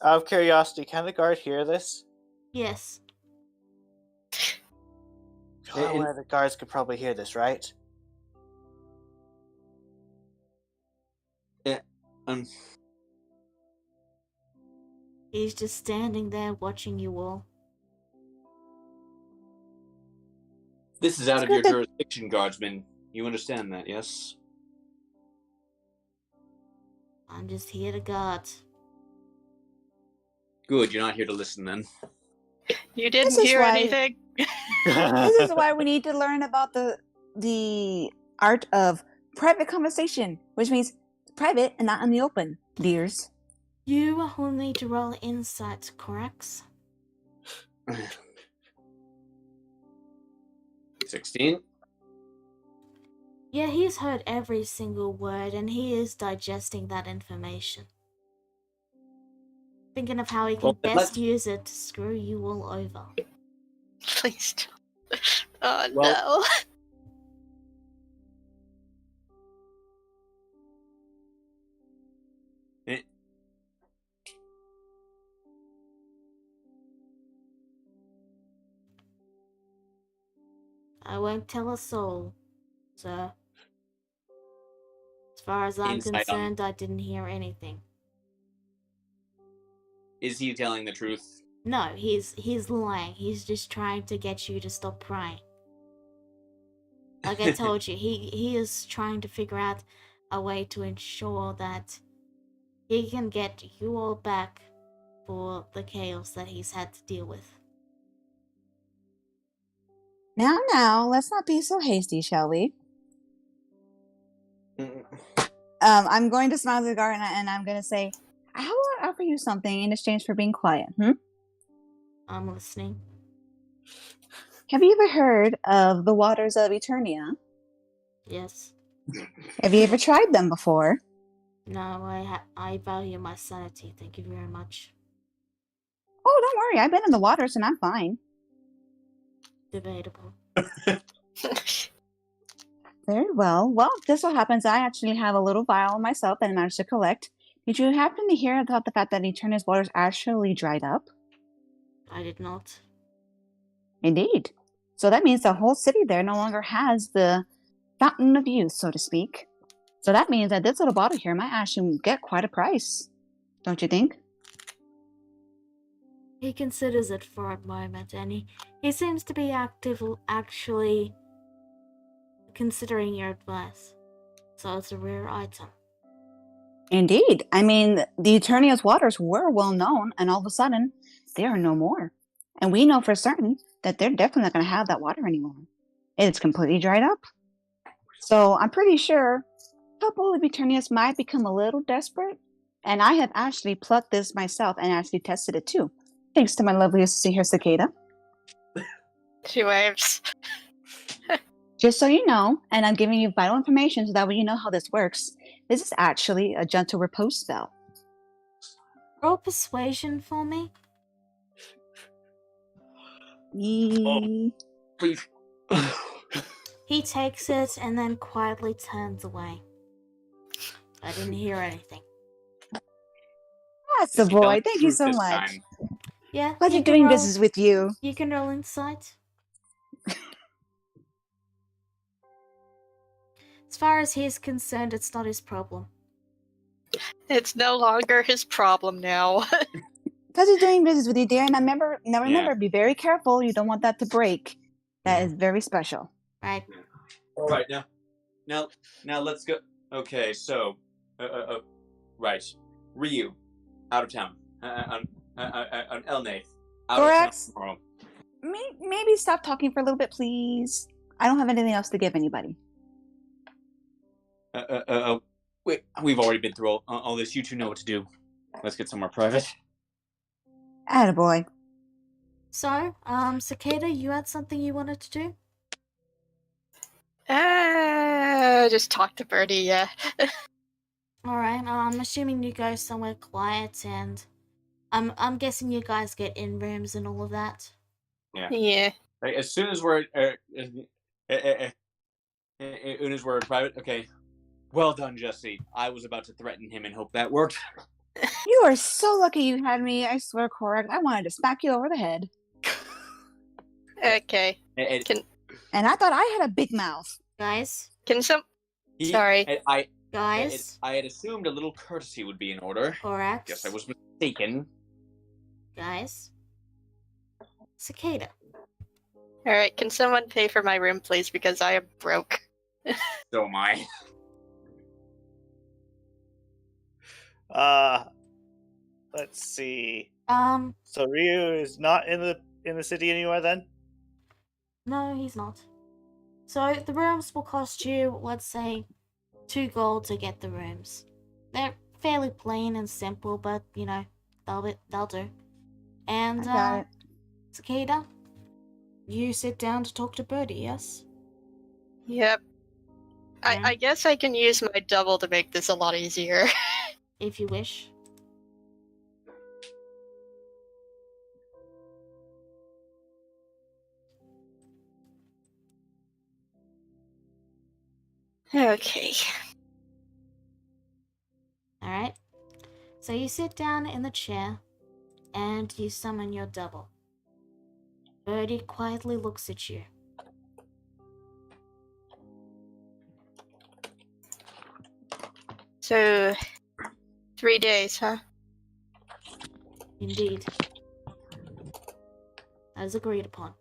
Out of curiosity, can the guard hear this? Yes. Oh, one of the guards could probably hear this, right? Um, He's just standing there watching you all. this is out It's of good your that- jurisdiction, guardsman. You understand that, yes? I'm just here to guard. Good, you're not here to listen then. You didn't This is hear why- anything? This is why we need to learn about the art of private conversation, which means private and not in the open, dears. You will need to roll insight, correct? 16? Yeah, he's heard every single word and he is digesting that information. Thinking of how he can Well, then best let's- use it to screw you all over. Please don't. Oh Well- no. Eh, I won't tell a soul, sir. As far as I'm Insight on- concerned, I didn't hear anything. Is he telling the truth? No, he's lying. He's just trying to get you to stop crying. Like I told you, he is trying to figure out a way to ensure that he can get you all back for the chaos that he's had to deal with. Now, let's not be so hasty, shall we? Mm, I'm going to smile at the guard and I'm going to say, how about I offer you something in exchange for being quiet? I'm listening. Have you ever heard of the waters of Eternia? Yes. Have you ever tried them before? No, I value my sanity. Thank you very much. Oh, don't worry. I've been in the waters and I'm fine. Debatable. Very well. Well, this what happens. I actually have a little vial myself that I managed to collect. Did you happen to hear about the fact that Eternia's waters actually dried up? I did not. Indeed. So that means the whole city there no longer has the fountain of youth, so to speak. So that means that this little bottle here might actually get quite a price. Don't you think? He considers it for a moment, and he seems to be actually considering your advice. So it's a rare item. Indeed. I mean, the Eternia's waters were well known, and all of a sudden, they are no more. And we know for certain that they're definitely not going to have that water anymore. It's completely dried up. So I'm pretty sure a couple of Eternias might become a little desperate. And I have actually plucked this myself and actually tested it too. Thanks to my lovely assistant here, Cicada. She waves. Just so you know, and I'm giving you vital information so that way you know how this works. This is actually a gentle repose spell. Roll persuasion for me. Please. He takes it and then quietly turns away. I didn't hear anything. That's the Is he telling boy. the Thank you truth so this much. time? Yeah. Pleasure you can doing roll- business with you. You can roll insight. As far as he's concerned, it's not his problem. It's no longer his problem now. Pleasure doing business with you, dear. And remember, be very careful. You don't want that to break. That is very special. Right. All right, now let's go. Okay, so, right, Ryu, out of town. On Elnath, out Thorax? of town tomorrow. Maybe stop talking for a little bit, please. I don't have anything else to give anybody. Wait, we've already been through all this. You two know what to do. Let's get somewhere private. Attaboy. So, Cicada, you had something you wanted to do? Just talk to Birdie, yeah. Alright, I'm assuming you go somewhere quiet and I'm guessing you guys get in rooms and all of that. Yeah. Like, as soon as we're as we're private, okay. Well done, Jesse. I was about to threaten him and hope that worked. You are so lucky you had me. I swear, Korak. I wanted to smack you over the head. Okay. And And I thought I had a big mouth. Guys, Can some? he- Sorry. and I guys, had assumed a little courtesy would be in order. Korax, Guess I was mistaken. guys, Cicada. All right. Can someone pay for my room, please? Because I am broke. So am I. Let's see. So Ryu is not in the city anymore then? no, he's not. So the rooms will cost you, let's say, 2 gold to get the rooms. They're fairly plain and simple, but you know, they'll do. And I got it. Cicada, you sit down to talk to Birdie, yes? Yep. Alright. I guess I can use my double to make this a lot easier. If you wish. Okay. Alright. So you sit down in the chair and you summon your double. Birdie quietly looks at you. So, 3 days, huh? Indeed. As agreed upon.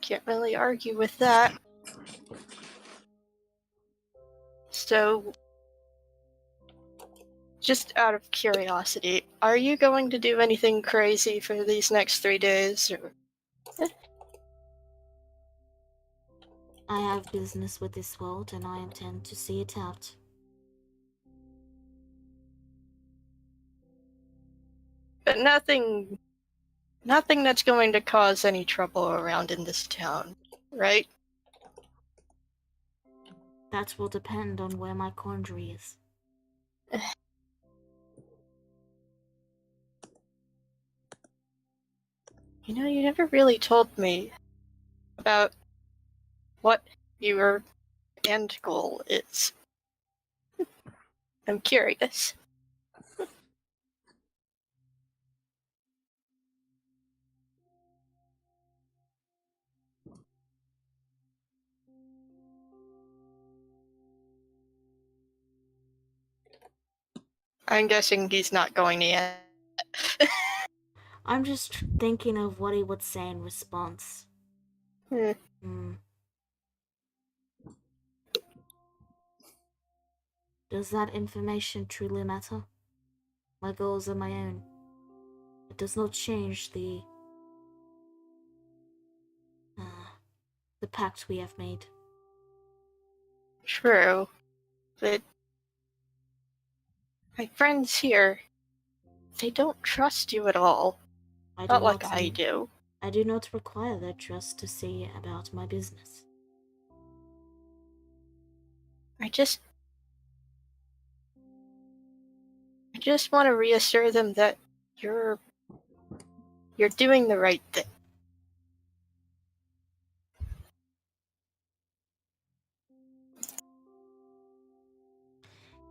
Can't really argue with that. So, just out of curiosity, are you going to do anything crazy for these next 3 days? Or... I have business with this world and I intend to see it out. But nothing that's going to cause any trouble around in this town, right? That will depend on where my quandary is. You know, you never really told me about what your end goal is. I'm curious. I'm guessing he's not going to yet. I'm just thinking of what he would say in response. Does that information truly matter? My goals are my own. It does not change the pact we have made. True, but my friends here, they don't trust you at all. Not like I do. I do not require their trust to see about my business. I just want to reassure them that you're doing the right thing.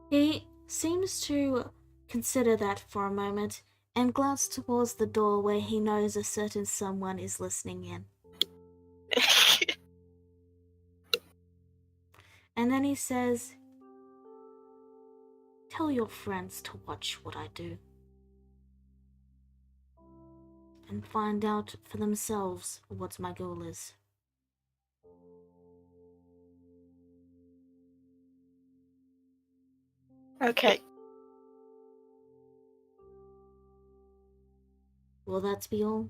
He seems to consider that for a moment and glance towards the door where he knows a certain someone is listening in. And then he says, "Tell your friends to watch what I do. And find out for themselves what my goal is." Okay. Will that be all?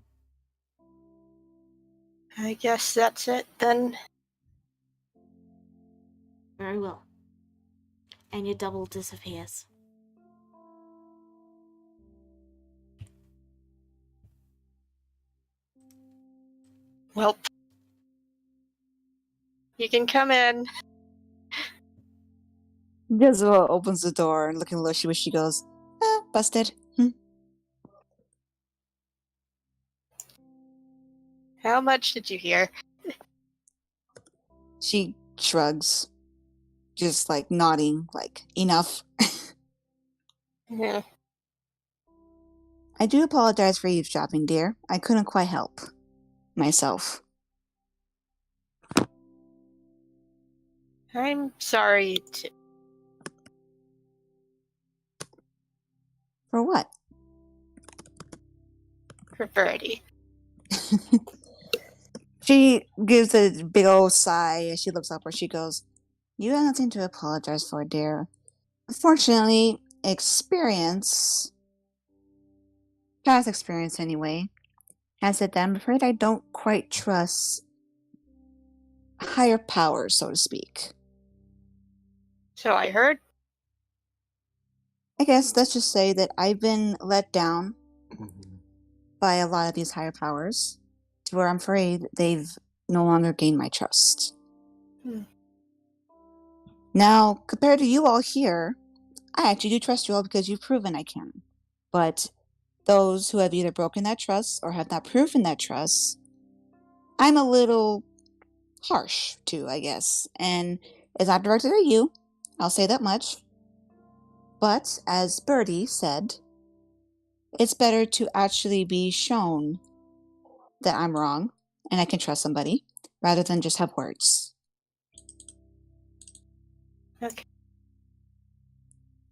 I guess that's it then. Very well. And your double disappears. Well, you can come in. Jezebel opens the door and looking a little wishy goes, busted. How much did you hear? She shrugs, just like nodding, like, enough. Yeah. I do apologize for eavesdropping, dear. I couldn't quite help myself. I'm sorry too. For what? For Birdie. She gives a big old sigh as she looks up where she goes, You have nothing to apologize for, dear. Unfortunately, past experience anyway, has said that I'm afraid I don't quite trust higher powers, so to speak. So I heard. I guess let's just say that I've been let down by a lot of these higher powers to where I'm afraid they've no longer gained my trust. Hmm. Now, compared to you all here, I actually do trust you all because you've proven I can. But those who have either broken that trust or have not proven that trust, I'm a little harsh to, I guess. And it's not directed at you, I'll say that much. But as Birdie said, it's better to actually be shown that I'm wrong and I can trust somebody rather than just have words. Okay.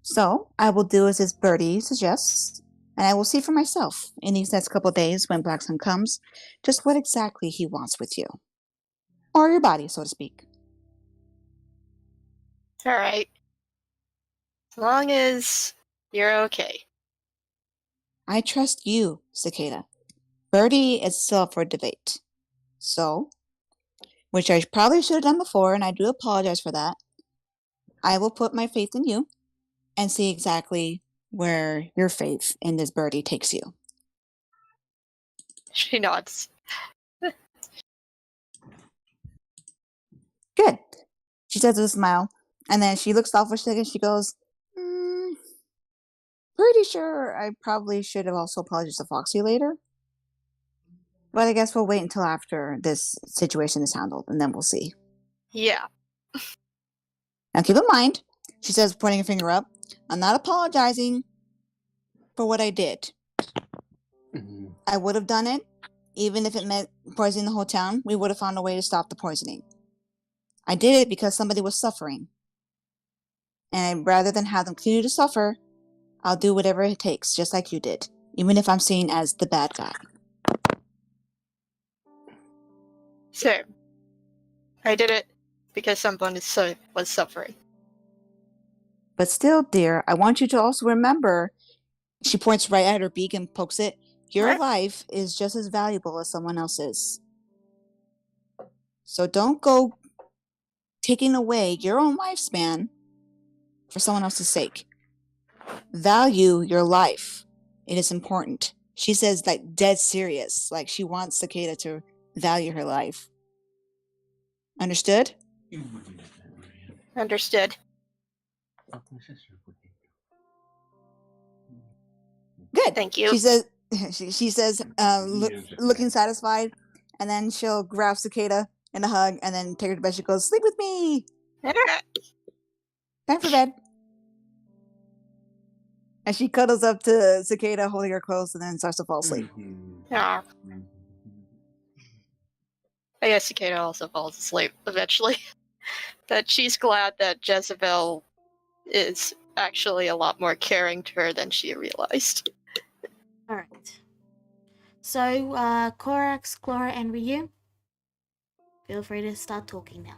So I will do as Birdie suggests, and I will see for myself in these next couple of days when Black Sun comes just what exactly he wants with you. Or your body, so to speak. Alright. As long as you're okay. I trust you, Cicada. Birdie is still up for debate. So, which I probably should have done before, and I do apologize for that, I will put my faith in you and see exactly where your faith in this Birdie takes you. She nods. Good. She says with a smile, and then she looks off for a second. She goes, pretty sure I probably should have also apologized to Foxy later. But I guess we'll wait until after this situation is handled, and then we'll see. Yeah. Now keep in mind, she says, pointing her finger up, I'm not apologizing for what I did. I would have done it, even if it meant poisoning the whole town. We would have found a way to stop the poisoning. I did it because somebody was suffering. And rather than have them continue to suffer, I'll do whatever it takes, just like you did, even if I'm seen as the bad guy. So, I did it because someone was suffering. But still, dear, I want you to also remember, she points right at her beak and pokes it, your Right. life is just as valuable as someone else's. So don't go taking away your own lifespan for someone else's sake. Value your life. It is important. She says, like, dead serious. Like, she wants Cicada to value her life. Understood? Understood. Good. Thank you. She says, she says, looking satisfied, and then she'll grab Cicada in a hug, and then take her to bed. She goes, sleep with me. Time for bed. And she cuddles up to Cicada, holding her close, and then starts to fall asleep. Ah. I guess Cicada also falls asleep eventually. But she's glad that Jezebel is actually a lot more caring to her than she realized. Alright. So, Korax, Chlora, and Ryu, feel free to start talking now.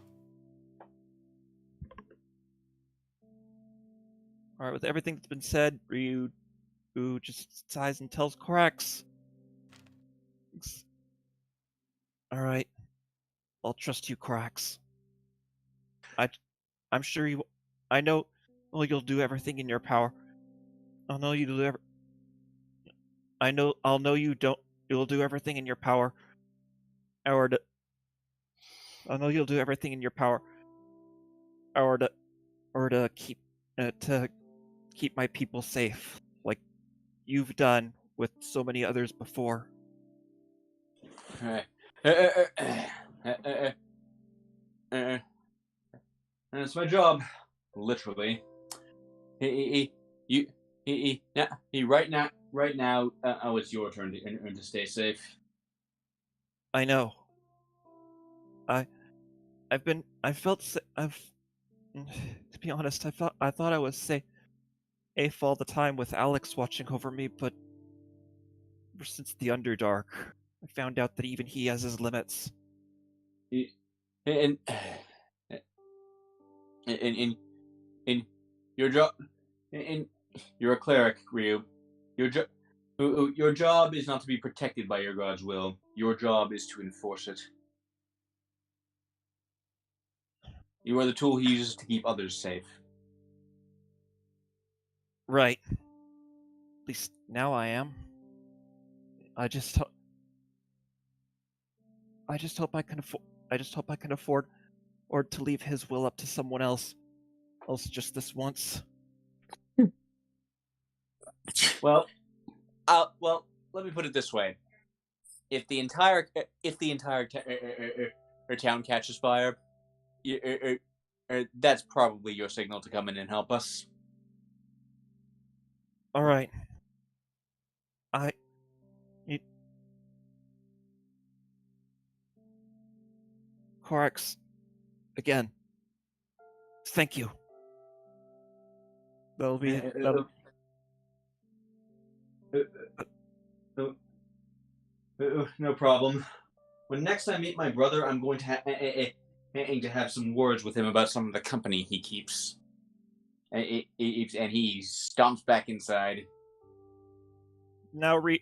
Alright, with everything that's been said, Ryu just sighs and tells Korax. Alright. I'll trust you, Korax. I'm sure you... I know... Well, you'll do everything in your power. I'll know you'll do everything in your power. I'll know you'll do everything in your power. To keep my people safe, like you've done with so many others before. Alright. That's my job, literally. Right now, it's your turn to stay safe. I know. To be honest, I thought I was safe all the time with Alex watching over me, but ever since the Underdark, I found out that even he has his limits. And in your job, and you're a cleric, Ryu. Your job is not to be protected by your god's will. Your job is to enforce it. You are the tool he uses to keep others safe. Right. At least now I am. I just hope I can afford or to leave his will up to someone else just this once. Well, let me put it this way: if the entire town catches fire, that's probably your signal to come in and help us. All right. Corax, again, thank you. That'll be no problem. When next I meet my brother, I'm going to have some words with him about some of the company he keeps. And he stomps back inside. Now Ryu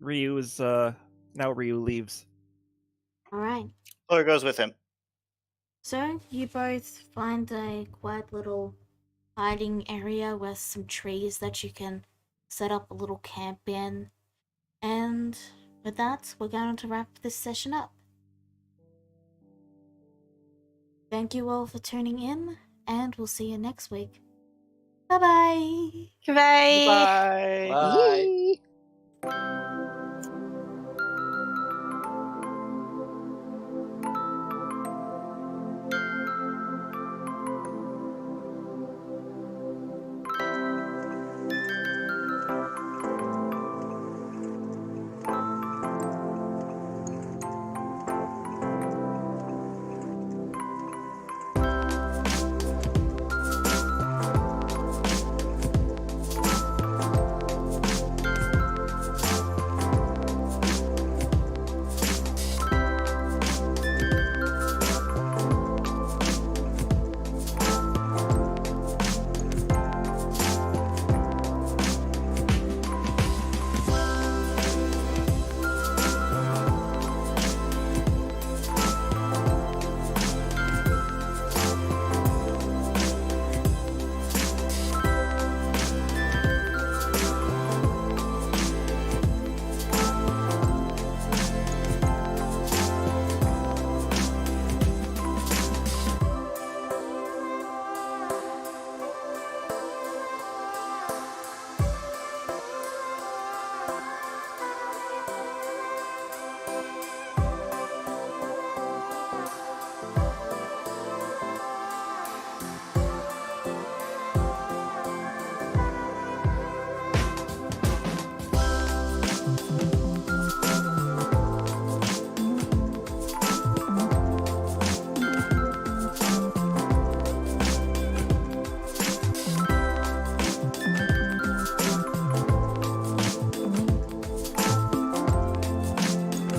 leaves. All right. Flora goes with him. So you both find a quiet little hiding area with some trees that you can set up a little camp in. And with that, we're going to wrap this session up. Thank you all for tuning in, and we'll see you next week. Bye-bye! Goodbye. Bye. Bye. Yee.